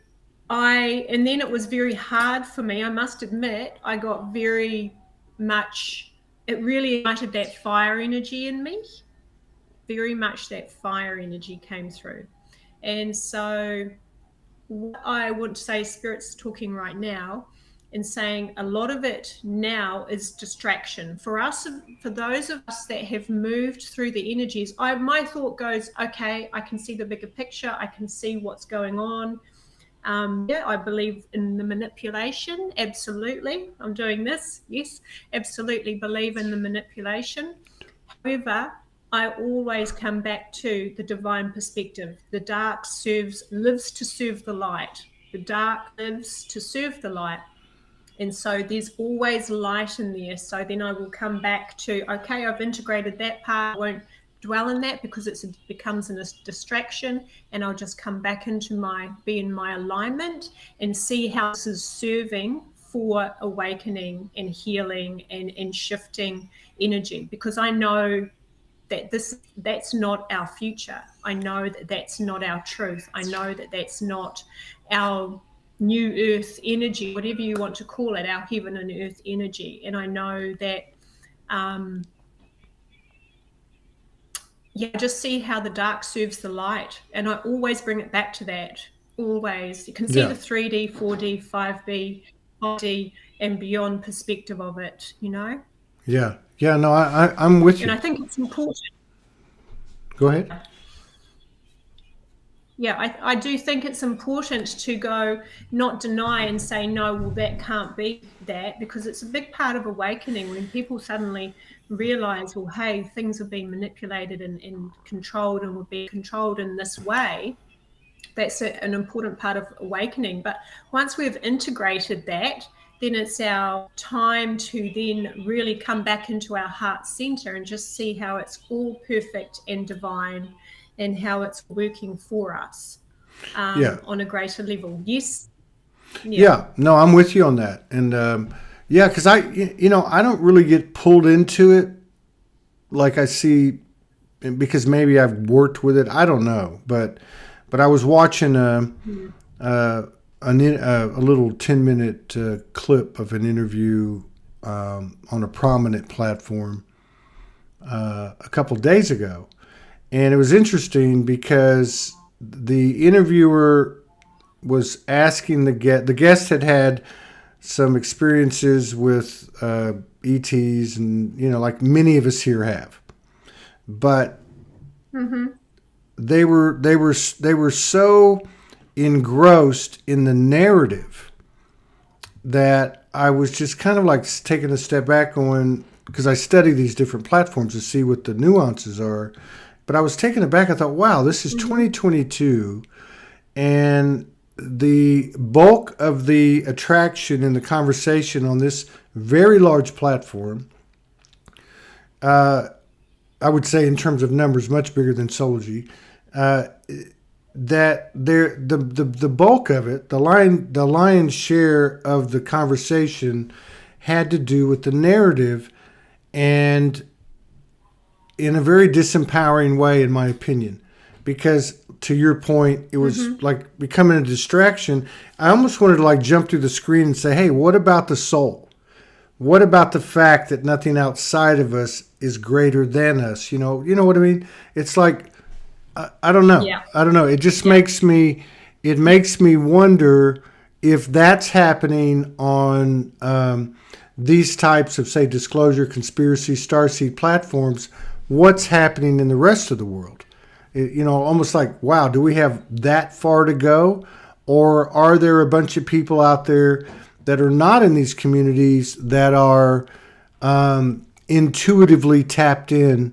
and then it was very hard for me, I must admit. I got very much, it really ignited that fire energy in me. Very much that fire energy came through. And so what I want to say, Spirit's talking right now and saying a lot of it now is distraction. For us, for those of us that have moved through the energies, my thought goes, okay, I can see the bigger picture. I can see what's going on. I believe in the manipulation. Absolutely. I'm doing this. Yes, absolutely believe in the manipulation. However, I always come back to the divine perspective. The dark lives to serve the light. The dark lives to serve the light. And so there's always light in there. So then I will come back to, okay, I've integrated that part. I won't dwell in that because it becomes a distraction, and I'll just come back into be in my alignment and see how this is serving for awakening and healing and shifting energy, because I know that that's not our future. I know that that's not our truth. I know that that's not our new earth energy, whatever you want to call it, our heaven and earth energy. And I know that just see how the dark serves the light. And I always bring it back to that. Always. You can see the 3D, 4D, 5B, 5D and beyond perspective of it, you know? Yeah. Yeah, no, I'm with you. And I think it's important. Go ahead. Yeah, I do think it's important to not deny and say, no, well, that can't be that, because it's a big part of awakening when people suddenly realize, well, hey, things are being manipulated and controlled, and we're being controlled in this way. That's an important part of awakening. But once we've integrated that, then it's our time to then really come back into our heart center and just see how it's all perfect and divine, and how it's working for us on a greater level. Yes. Yeah. No, I'm with you on that. And because I don't really get pulled into it like I see, because maybe I've worked with it. I don't know, but I was watching a little 10-minute clip of an interview on a prominent platform a couple days ago. And it was interesting because the interviewer was asking the guest had some experiences with ETs, and like many of us here have, but they were so engrossed in the narrative that I was just kind of like taking a step back, going, because I study these different platforms to see what the nuances are. But I was taken aback. I thought, wow, this is 2022, and the bulk of the attraction in the conversation on this very large platform, I would say in terms of numbers, much bigger than Soulogy, that the bulk of it, the lion's share of the conversation had to do with the narrative, and in a very disempowering way, in my opinion, because to your point, it was like becoming a distraction. I almost wanted to like jump through the screen and say, hey, what about the soul? What about the fact that nothing outside of us is greater than us? You know what I mean? It's like, I don't know. Yeah. I don't know. It just makes me wonder if that's happening on these types of, say, disclosure, conspiracy, starseed platforms. What's happening in the rest of the world? Almost like, wow, do we have that far to go? Or are there a bunch of people out there that are not in these communities that are intuitively tapped in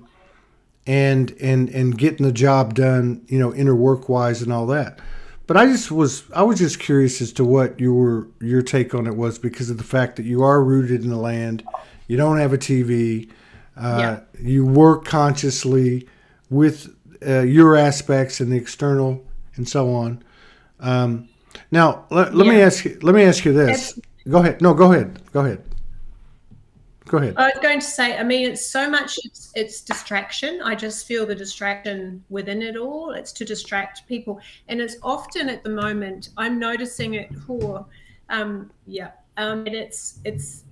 and getting the job done, inner work wise and all that? But I was just curious as to what your take on it was, because of the fact that you are rooted in the land, you don't have a TV, you work consciously with your aspects and the external and so on. Now let me ask you this. Go ahead. No, go ahead. Go ahead. I was going to say, I mean, it's so much, it's distraction. I just feel the distraction within it all. It's to distract people. And it's often at the moment, I'm noticing it for, and it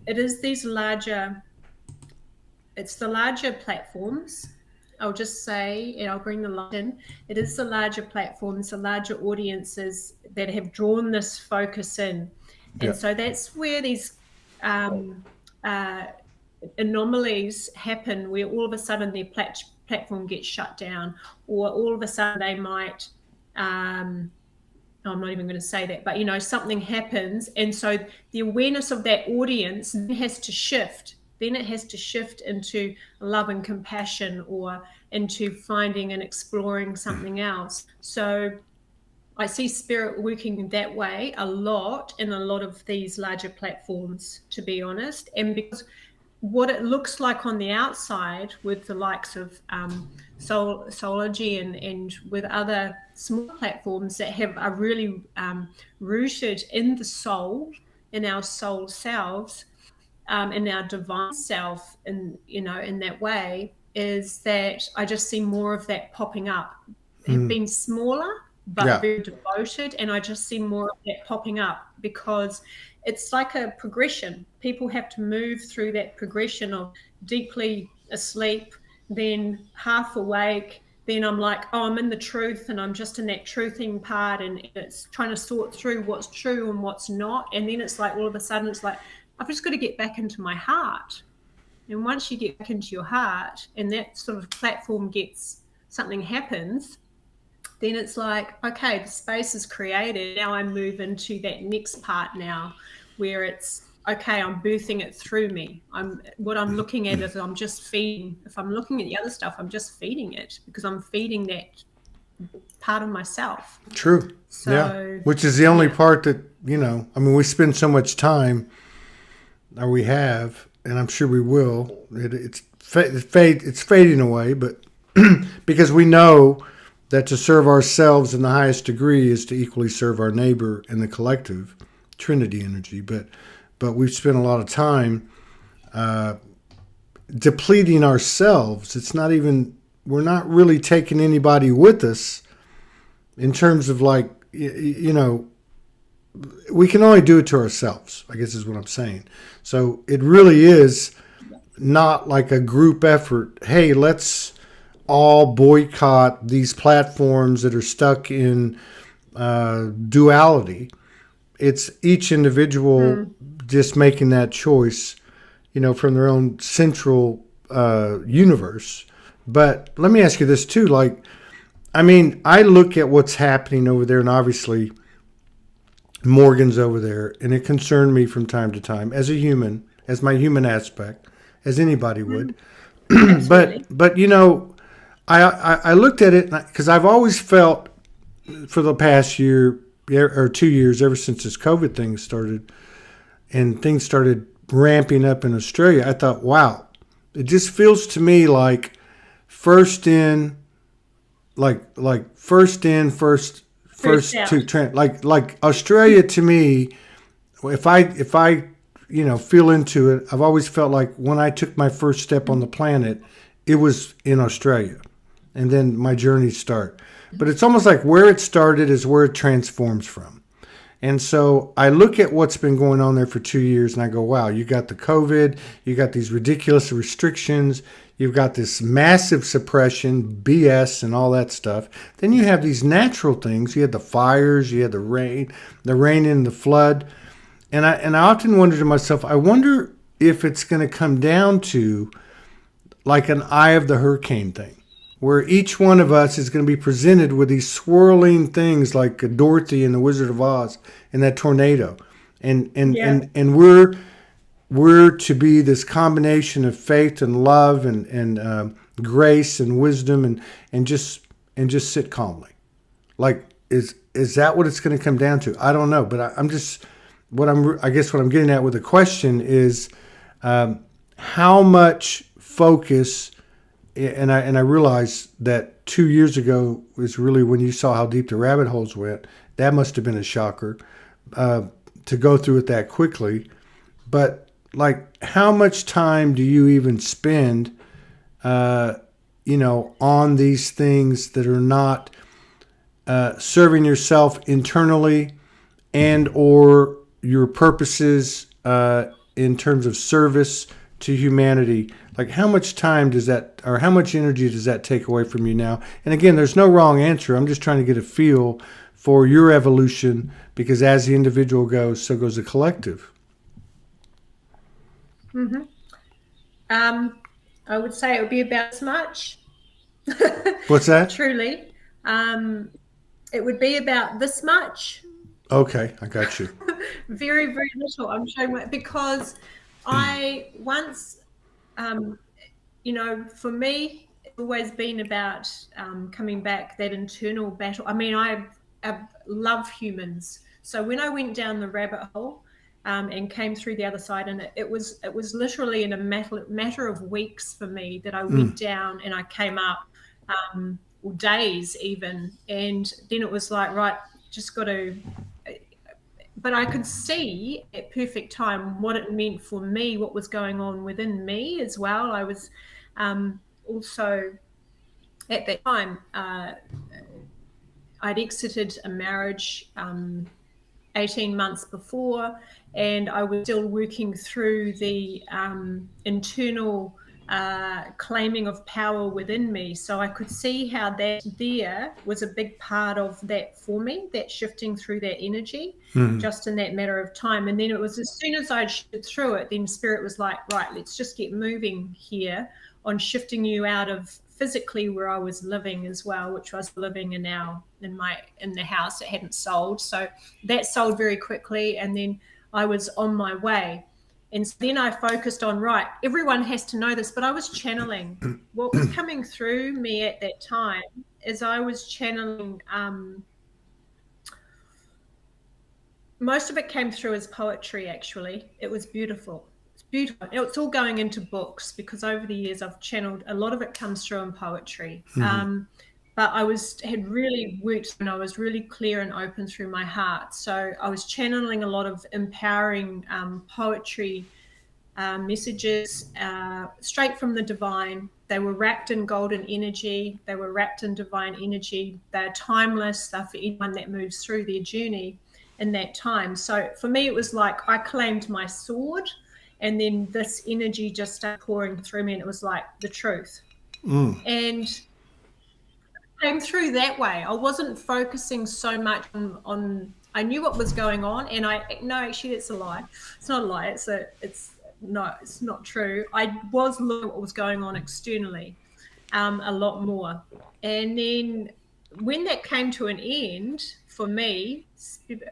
is these larger, it's the larger platforms. I'll just say, and I'll bring the light in, it is the larger platforms, the larger audiences that have drawn this focus in. And so that's where these anomalies happen, where all of a sudden their platform gets shut down, or all of a sudden they might, I'm not even going to say that, but something happens. And so the awareness of that audience has to shift. Then it has to shift into love and compassion, or into finding and exploring something else. So I see spirit working that way a lot in a lot of these larger platforms, to be honest. And because what it looks like on the outside with the likes of Soulogy and with other small platforms that are really rooted in the soul, in our soul selves, in our divine self, in that way, is that I just see more of that popping up. Have been smaller, but very devoted, and I just see more of that popping up, because it's like a progression. People have to move through that progression of deeply asleep, then half awake, then I'm like, oh, I'm in the truth, and I'm just in that truthing part, and it's trying to sort through what's true and what's not. And then it's like all of a sudden it's like, I've just got to get back into my heart. And once you get back into your heart, and that sort of platform something happens, then it's like, okay, the space is created. Now I move into that next part now, where it's, okay, I'm birthing it through me. What I'm looking at is I'm just feeding. If I'm looking at the other stuff, I'm just feeding it, because I'm feeding that part of myself. True. So, which is the only part that, we spend so much time, or we have, and I'm sure we will. It's fading away, but because we know that to serve ourselves in the highest degree is to equally serve our neighbor in the collective Trinity energy. But we've spent a lot of time depleting ourselves. We're not really taking anybody with us in terms of like, we can only do it to ourselves, I guess is what I'm saying. So it really is not like a group effort. Hey, let's all boycott these platforms that are stuck in duality. It's each individual just making that choice, from their own central universe. But let me ask you this too. Like, I mean, I look at what's happening over there, and obviously Morgan's over there, and it concerned me from time to time as a human, as my human aspect, as anybody would. but I looked at it because I've always felt for the past year or 2 years, ever since this COVID thing started and things started ramping up in Australia, I thought, wow, it just feels to me like first in, first in, first out. to like Australia to me. If I feel into it, I've always felt like when I took my first step on the planet, it was in Australia, and then my journey started. But it's almost like where it started is where it transforms from. And so I look at what's been going on there for 2 years and I go, wow, you got the COVID, you got these ridiculous restrictions, you've got this massive suppression, BS and all that stuff. Then you have these natural things. You had the fires, you had the rain and the flood. And I often wonder to myself, I wonder if it's going to come down to like an eye of the hurricane thing, where each one of us is going to be presented with these swirling things like Dorothy in The Wizard of Oz and that tornado. And we're to be this combination of faith and love and grace and wisdom and just sit calmly. Like, is that what it's going to come down to? I don't know, but I guess what I'm getting at with the question is how much focus. And I realized that 2 years ago was really when you saw how deep the rabbit holes went. That must have been a shocker to go through it that quickly. But like, how much time do you even spend, on these things that are not serving yourself internally and or your purposes in terms of service to humanity? Like, how much time does that, or how much energy does that take away from you now? And again, there's no wrong answer. I'm just trying to get a feel for your evolution, because as the individual goes, so goes the collective. Mm-hmm. I would say it would be about as much. What's that? Truly. It would be about this much. Okay, I got you. Very, very little. I'm showing because I once, for me, it's always been about coming back, that internal battle. I mean, I love humans. So when I went down the rabbit hole and came through the other side, and it was literally in a matter of weeks for me that I went down and I came up, or days even. And then it was like, right, just got to... But I could see at perfect time what it meant for me, what was going on within me as well. I was also, at that time, I'd exited a marriage 18 months before, and I was still working through the internal claiming of power within me. So I could see how that there was a big part of that for me, that shifting through that energy, just in that matter of time. And then it was as soon as I'd shifted through it, then Spirit was like, right, let's just get moving here on shifting you out of physically where I was living as well, which I was living in the house that hadn't sold. So that sold very quickly, and then I was on my way. And so then I focused on, right, everyone has to know this, but I was channeling. What was coming through me at that time is I was channeling, most of it came through as poetry, actually. It was beautiful. It's beautiful. It's all going into books, because over the years I've channeled, a lot of it comes through in poetry. But I had really worked when I was really clear and open through my heart. So I was channeling a lot of empowering poetry messages straight from the divine. They were wrapped in golden energy. They were wrapped in divine energy. They're timeless. They're for anyone that moves through their journey in that time. So for me, it was like I claimed my sword, and then this energy just started pouring through me, and it was like the truth. And came through that way. I wasn't focusing so much on I knew what was going on, and actually it's a lie. It's not a lie. It's not true. I was looking at what was going on externally, a lot more. And then when that came to an end for me,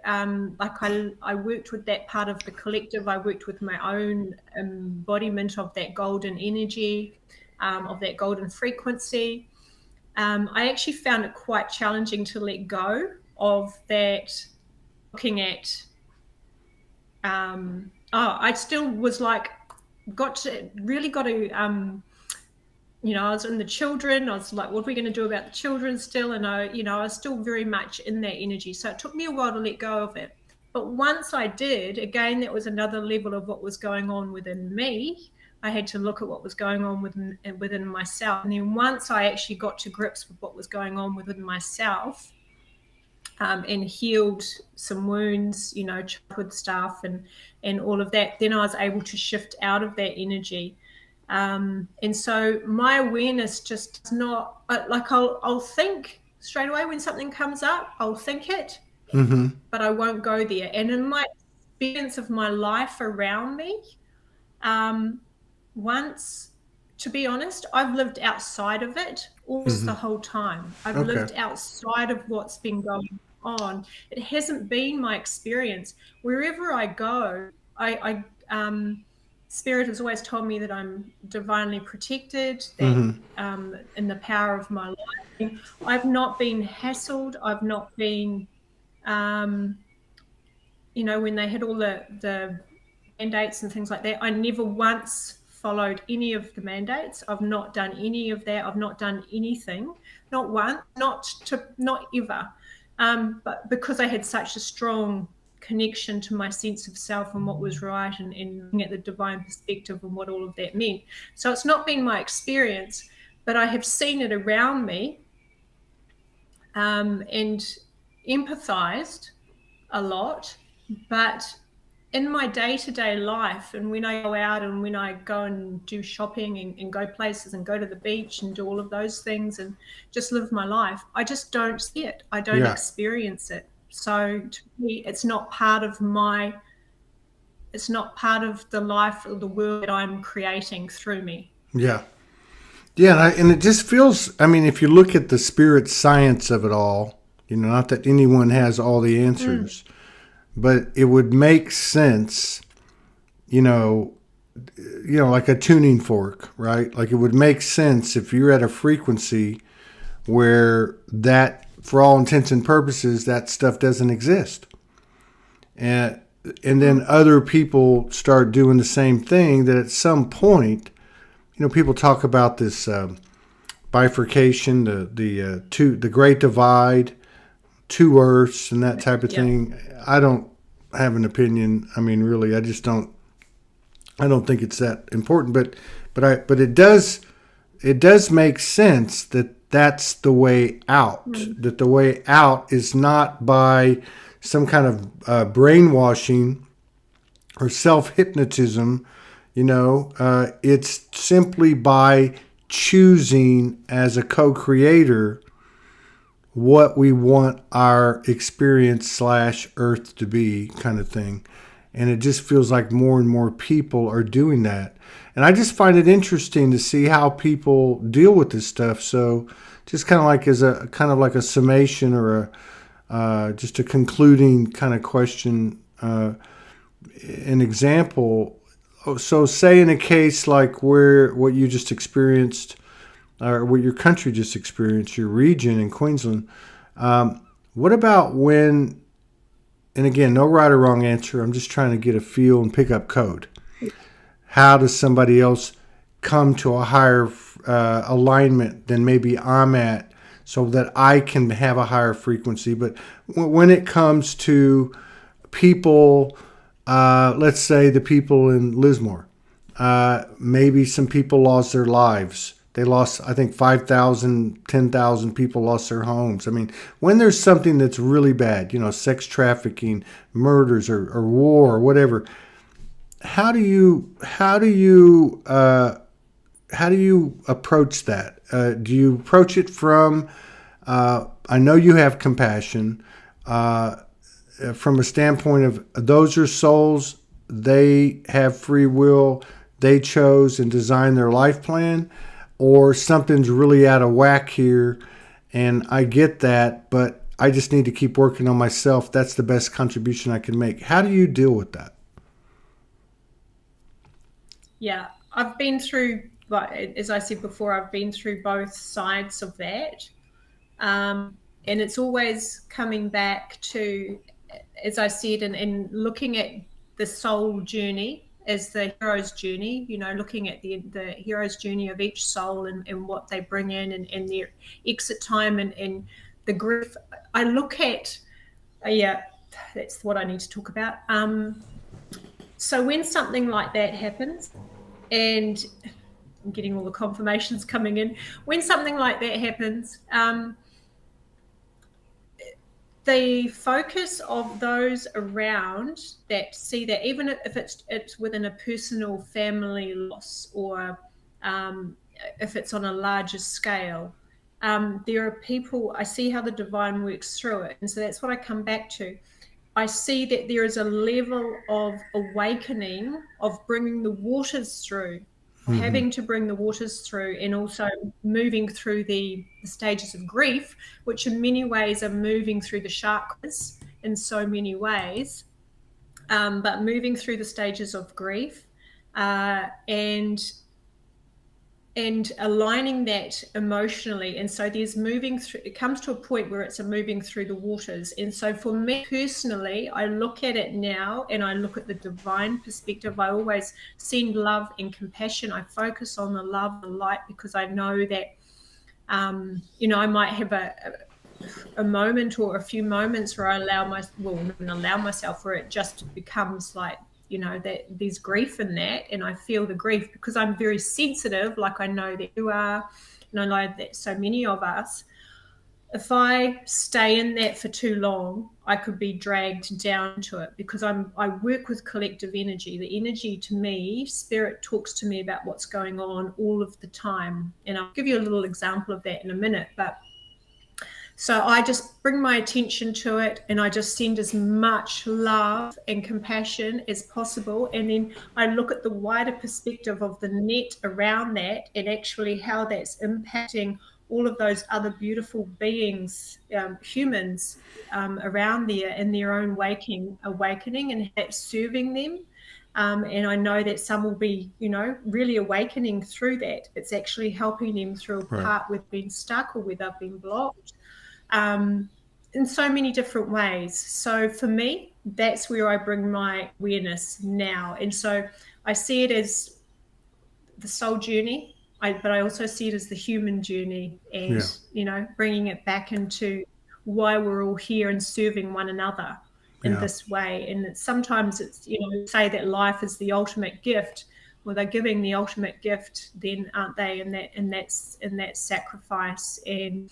I worked with that part of the collective. I worked with my own embodiment of that golden energy, of that golden frequency. I actually found it quite challenging to let go of that, looking at, I still was like, got to, I was in the children. I was like, what are we going to do about the children still? And I was still very much in that energy. So it took me a while to let go of it. But once I did, again, that was another level of what was going on within me. I had to look at what was going on within myself. And then once I actually got to grips with what was going on within myself, and healed some wounds, childhood stuff and all of that, then I was able to shift out of that energy. And so my awareness just does not, like I'll think straight away when something comes up, I'll think it, but I won't go there. And in my experience of my life around me, once, to be honest, I've lived outside of it almost the whole time. I've lived outside of what's been going on. It hasn't been my experience. Wherever I go, I Spirit has always told me that I'm divinely protected, that in the power of my life. I've not been hassled. I've not been, when they had all the mandates and things like that, I never once followed any of the mandates. I've not done any of that. I've not done anything, not once, not ever. But because I had such a strong connection to my sense of self and what was right, and looking at the divine perspective and what all of that meant. So it's not been my experience, but I have seen it around me, and empathized a lot. But in my day-to-day life, and when I go out and when I go and do shopping and go places and go to the beach and do all of those things and just live my life, I just don't see it. I don't experience it. So to me, it's not part of the life or the world that I'm creating through me. Yeah. Yeah. And it just feels, if you look at the spirit science of it all, not that anyone has all the answers, but it would make sense, like a tuning fork, right? Like it would make sense if you're at a frequency where that, for all intents and purposes, that stuff doesn't exist. And then other people start doing the same thing, that at some point, people talk about this bifurcation, the Great Divide, two Earths, and that type of thing. I don't have an opinion. Really, I just don't. I don't think it's that important. But it does make sense that that's the way out. That the way out is not by some kind of brainwashing or self-hypnotism. It's simply by choosing as a co-creator what we want our experience / earth to be, kind of thing. And it just feels like more and more people are doing that. And I just find it interesting to see how people deal with this stuff. So just kind of like as a summation or just a concluding kind of question, an example. So say in a case like what you just experienced, or what your country just experienced, your region in Queensland, what about when, and again, no right or wrong answer, I'm just trying to get a feel and pick up code. How does somebody else come to a higher alignment than maybe I'm at, so that I can have a higher frequency? But when it comes to people, let's say the people in Lismore, maybe some people lost their lives. They lost, I think, 5,000, 10,000 people lost their homes. When there's something that's really bad, sex trafficking, murders, or war, or whatever, how do you approach that? Do you approach it from I know you have compassion. From a standpoint of those are souls, they have free will, they chose and designed their life plan, or something's really out of whack here, and I get that, but I just need to keep working on myself. That's the best contribution I can make. How do you deal with that? Yeah, I've been through, as I said before, I've been through both sides of that. And it's always coming back to, as I said, and looking at the soul journey as the hero's journey, looking at the hero's journey of each soul and what they bring in and their exit time and the grief. I look at, that's what I need to talk about. So when something like that happens, and I'm getting all the confirmations coming in, when something like that happens, the focus of those around that see that, even if it's within a personal family loss, or if it's on a larger scale, there are people, I see how the divine works through it. And so that's what I come back to. I see that there is a level of awakening, of bringing the waters through, having to bring the waters through, and also moving through the stages of grief, which in many ways are moving through the chakras in so many ways, but moving through the stages of grief, and aligning that emotionally. And so there's moving through, it comes to a point where it's a moving through the waters. And so for me personally, I look at it now and I look at the divine perspective. I always send love and compassion. I focus on the love and light, because I know that, I might have a moment or a few moments where I allow myself, where it just becomes like, that there's grief in that, and I feel the grief because I'm very sensitive, like I know that you are, and I know that so many of us. If I stay in that for too long, I could be dragged down to it, because I work with collective energy. The energy, to me, spirit talks to me about what's going on all of the time, and I'll give you a little example of that in a minute. But so I just bring my attention to it, and I just send as much love and compassion as possible. And then I look at the wider perspective of the net around that, and actually how that's impacting all of those other beautiful beings, humans around there in their own awakening, and that's serving them. And I know that some will be, really awakening through that. It's actually helping them through a part where they've been stuck or where they've been blocked. In so many different ways. So for me, that's where I bring my awareness now. And so I see it as the soul journey, but I also see it as the human journey, and, bringing it back into why we're all here and serving one another in this way. And sometimes it's, say that life is the ultimate gift. Well, they're giving the ultimate gift, then, aren't they? And that sacrifice. And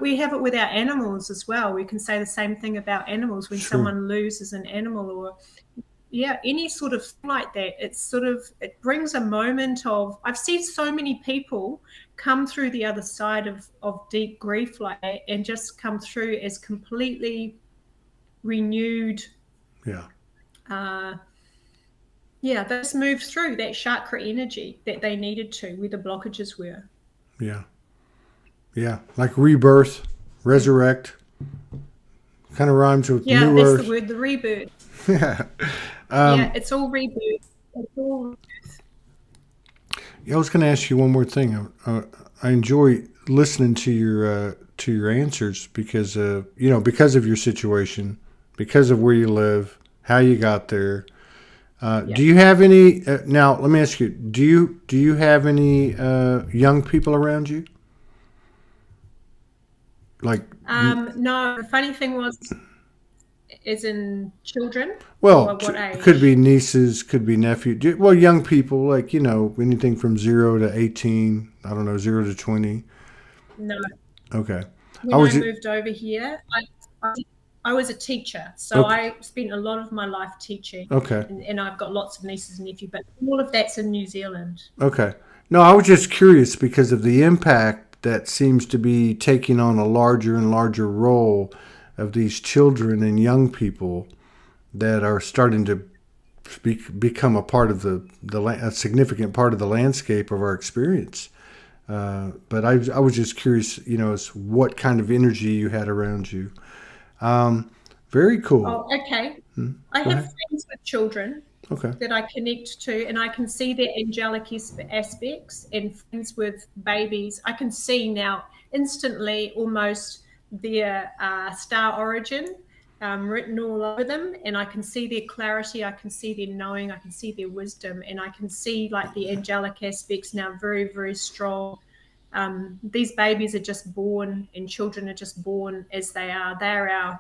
we have it with our animals as well. We can say the same thing about animals. When someone loses an animal, or any sort of thing like that, it brings a moment of, I've seen so many people come through the other side of deep grief like that, and just come through as completely renewed. They just moved through that chakra energy that they needed to, where the blockages were. Like rebirth, resurrect. Kind of rhymes with new that's earth. The word, the rebirth. It's all rebirth. It's all rebirth. I was going to ask you one more thing. I enjoy listening to your answers, because because of your situation, because of where you live, how you got there. Do you have any? Now, let me ask you: Do you have any young people around you? Like, no. The funny thing was, as in children. Well, or what age? Could be nieces, could be nephew. Well, young people, like anything from 0 to 18. I don't know, 0 to 20. No. Okay. When I moved over here, I was a teacher, so I spent a lot of my life teaching. Okay. And I've got lots of nieces and nephews, but all of that's in New Zealand. Okay. No, I was just curious because of the impact that seems to be taking on a larger and larger role of these children and young people that are starting to become a part of a significant part of the landscape of our experience. But I was just curious, as what kind of energy you had around you. Very cool. Oh, okay. I Go have ahead. friends with children Okay. that I connect to, and I can see their angelic aspects, and friends with babies. I can see now instantly almost their star origin written all over them, and I can see their clarity, I can see their knowing, I can see their wisdom, and I can see like the angelic aspects now very, very strong. These babies are just born, and children are just born as they are. They're our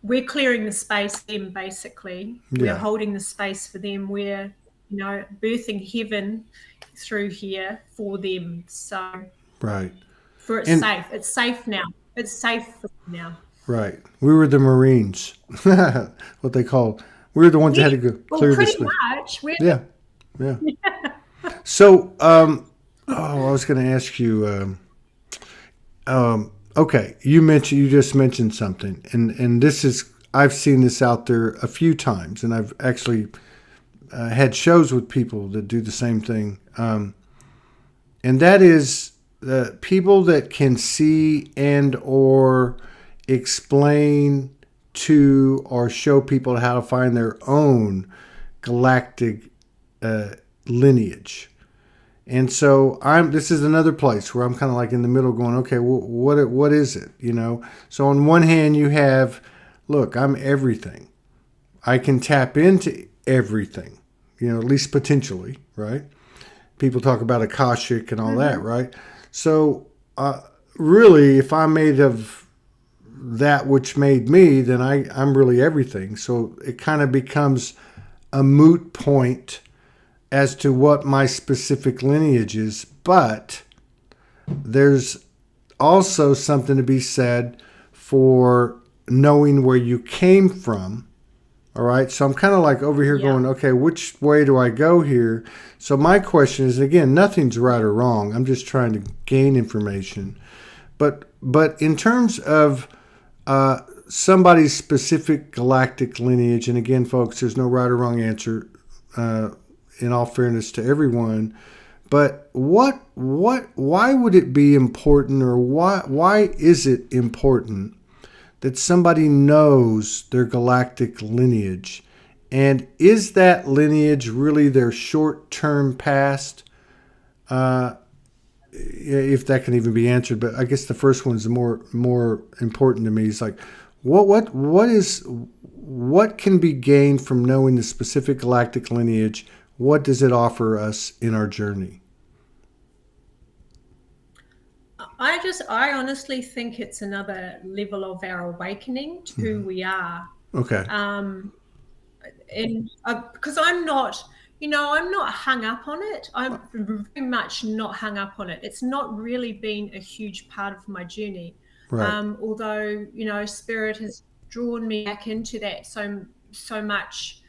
we're clearing the space for them, basically. We're Yeah. holding the space for them. We're, birthing heaven through here for them. So Right. for it's And safe. It's safe now. It's safe for them now. right. We were the Marines. What they called. We were the ones that Yeah. had to go Well, clear the pretty space. much. We're Yeah. Yeah. So, I was going to ask you. Okay, you just mentioned something, and this is I've seen this out there a few times, and I've actually had shows with people that do the same thing, and that is people that can see and or explain to or show people how to find their own galactic lineage. And so this is another place where I'm kind of like in the middle going, okay, well, what is it? So on one hand you have, look, I'm everything. I can tap into everything, at least potentially, right? People talk about Akashic and all that, right? So really, if I'm made of that which made me, then I'm really everything. So it kind of becomes a moot point as to what my specific lineage is, but there's also something to be said for knowing where you came from. All right, so I'm kind of like over here yeah. going, okay, which way do I go here? So my question is, again, nothing's right or wrong. I'm just trying to gain information. But in terms of somebody's specific galactic lineage, and again, folks, there's no right or wrong answer. In all fairness to everyone, but why would it be important, or why is it important that somebody knows their galactic lineage, and is that lineage really their short-term past? If that can even be answered, but I guess the first one's the more important to me. It's like, what can be gained from knowing the specific galactic lineage? What does it offer us in our journey? I honestly think it's another level of our awakening to who we are. Okay. And because I'm not, I'm not hung up on it. I'm very much not hung up on it. It's not really been a huge part of my journey. Right. Although, spirit has drawn me back into that so much,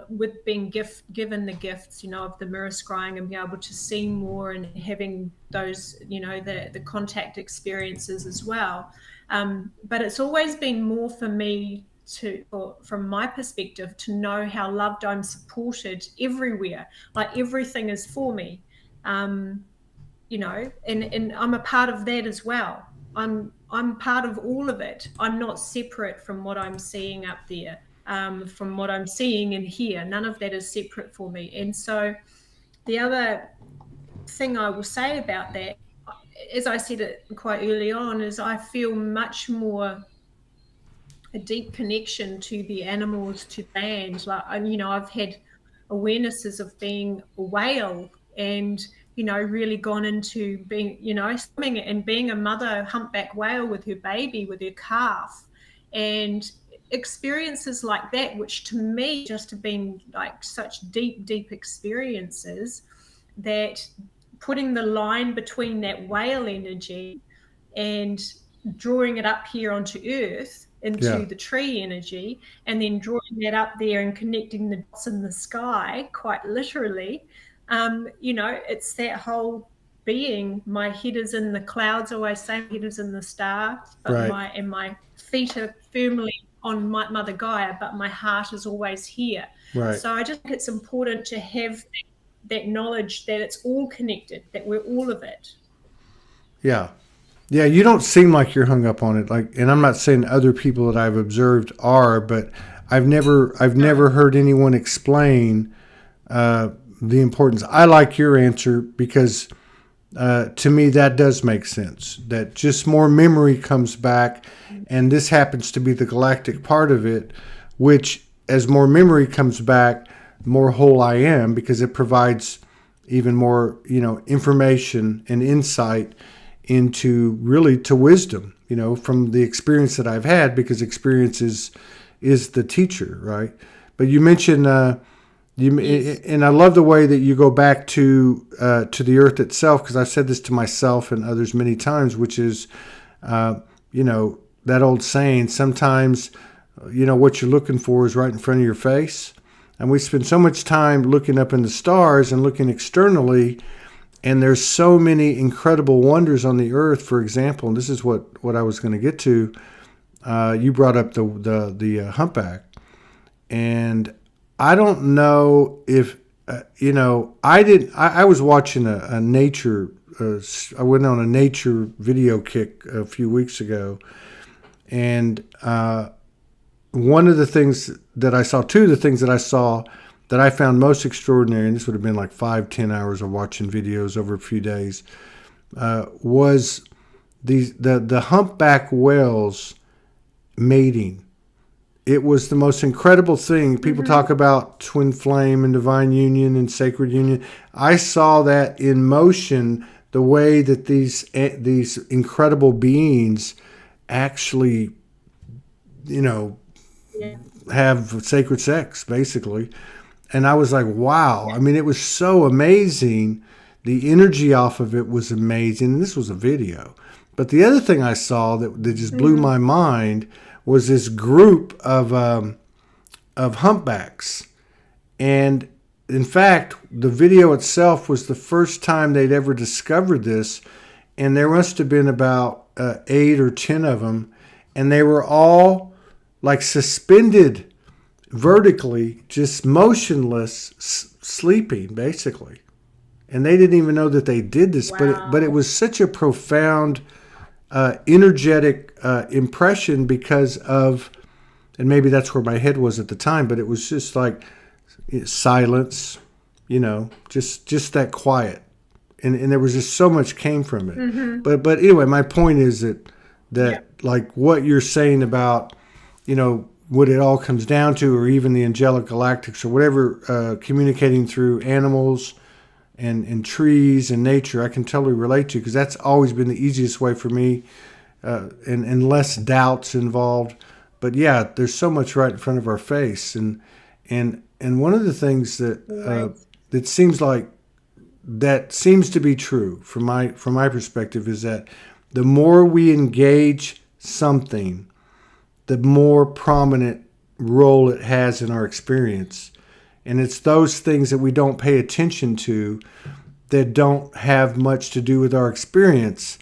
with being given the gifts, of the mirror scrying, and being able to see more, and having those, the contact experiences as well. But it's always been more for me from my perspective, to know how loved I'm supported everywhere. Like everything is for me. And I'm a part of that as well. I'm part of all of it. I'm not separate from what I'm seeing up there, from what I'm seeing in here. None of that is separate for me. And so the other thing I will say about that, as I said it quite early on, is I feel much more a deep connection to the animals, to land. Like, I've had awarenesses of being a whale, and really gone into being, swimming and being a mother humpback whale with her baby, with her calf, and experiences like that, which to me just have been like such deep experiences, that putting the line between that whale energy and drawing it up here onto earth Yeah. into the tree energy, and then drawing that up there and connecting the dots in the sky, quite literally. It's that whole being, my head is in the clouds. I always say my head is in the stars, but Right. my feet are firmly on my Mother Gaia, but my heart is always here. Right. So I just think it's important to have that knowledge that it's all connected, that we're all of it. Yeah. Yeah, you don't seem like you're hung up on it. Like, and I'm not saying other people that I've observed are, but I've never heard anyone explain the importance. I like your answer because to me that does make sense. That just more memory comes back, and this happens to be the galactic part of it, which as more memory comes back, the more whole I am because it provides even more, information and insight into really to wisdom, from the experience that I've had, because experience is the teacher, right? But you mentioned Yes. and I love the way that you go back to the earth itself, because I've said this to myself and others many times, which is, that old saying, sometimes, what you're looking for is right in front of your face. And we spend so much time looking up in the stars and looking externally, and there's so many incredible wonders on the earth. For example, and this is what I was going to get to. You brought up the humpback, and I don't know if I did. I was watching a nature. I went on a nature video kick a few weeks ago, and one of the things that I saw, two of the things that I saw that I found most extraordinary, and this would have been like 5-10 hours of watching videos over a few days, was the humpback whales mating. It was the most incredible thing. People talk about twin flame and divine union and sacred union. I saw that in motion, the way that these incredible beings actually, Yeah. have sacred sex, basically. And I was like, wow. I mean, it was so amazing. The energy off of it was amazing. And this was a video. But the other thing I saw that just blew my mind was this group of humpbacks. And in fact, the video itself was the first time they'd ever discovered this. And there must have been about 8 or 10 of them. And they were all like suspended vertically, just motionless, sleeping, basically. And they didn't even know that they did this, but it Wow. was such a profound, energetic impression because of, and maybe that's where my head was at the time, but it was just like silence, just that quiet, and there was just so much came from it. But anyway, my point is Yeah. that like what you're saying about, what it all comes down to, or even the angelic galactics or whatever, communicating through animals and trees and nature, I can totally relate to, because that's always been the easiest way for me, and less doubts involved. But yeah, there's so much right in front of our face, and one of the things Right. that seems to be true from my perspective is that the more we engage something, the more prominent role it has in our experience. And it's those things that we don't pay attention to that don't have much to do with our experience.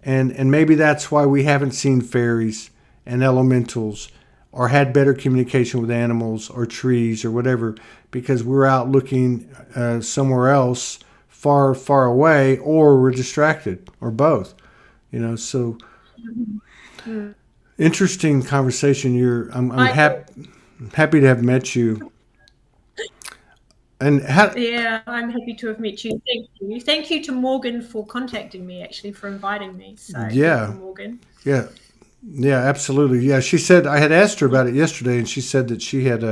And maybe that's why we haven't seen fairies and elementals or had better communication with animals or trees or whatever, because we're out looking somewhere else, far, far away, or we're distracted, or both. So Mm. interesting conversation. I'm I happy to have met you. And how, Yeah, I'm happy to have met you. Thank you. Thank you to Morgan for contacting me, actually, for inviting me. So thank you, yeah, Morgan. yeah, yeah, absolutely. Yeah, she said, I had asked her about it yesterday, and she said that she had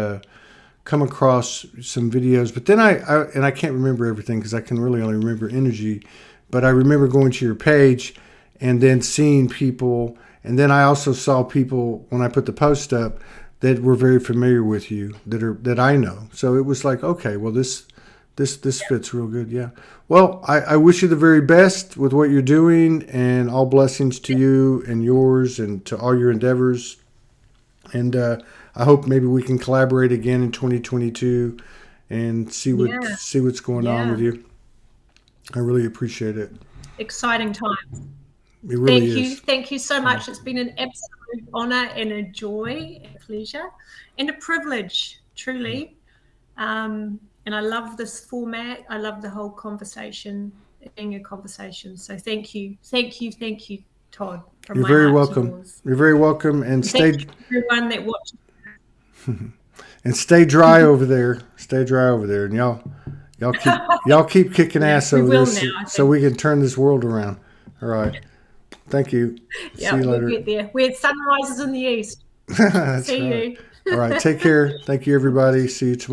come across some videos, but then I can't remember everything because I can really only remember energy, but I remember going to your page and then seeing people, and then I also saw people when I put the post up that were very familiar with you, that I know. So it was like, okay, well this fits real good. Yeah. Well, I wish you the very best with what you're doing, and all blessings to you and yours and to all your endeavors. And I hope maybe we can collaborate again in 2022 and see Yeah, what's going on with yeah. you. I really appreciate it. Exciting times. It really Thank you. is. Thank you so much. It's been an absolute honor and a joy, a pleasure, and a privilege, truly. And I love this format. I love the whole conversation, being a conversation. So thank you. Thank you. Thank you, Todd. From You're my very heart welcome. to yours. You're very welcome. And stay Thank you everyone that watched. and stay dry over there. Stay dry over there. And y'all keep kicking ass We over will there now, I so we can turn this world around. All right. Thank you. Yeah, See you we'll later. get there. Where sun rises in the east. That's See right. you. All right. Take care. Thank you, everybody. See you tomorrow.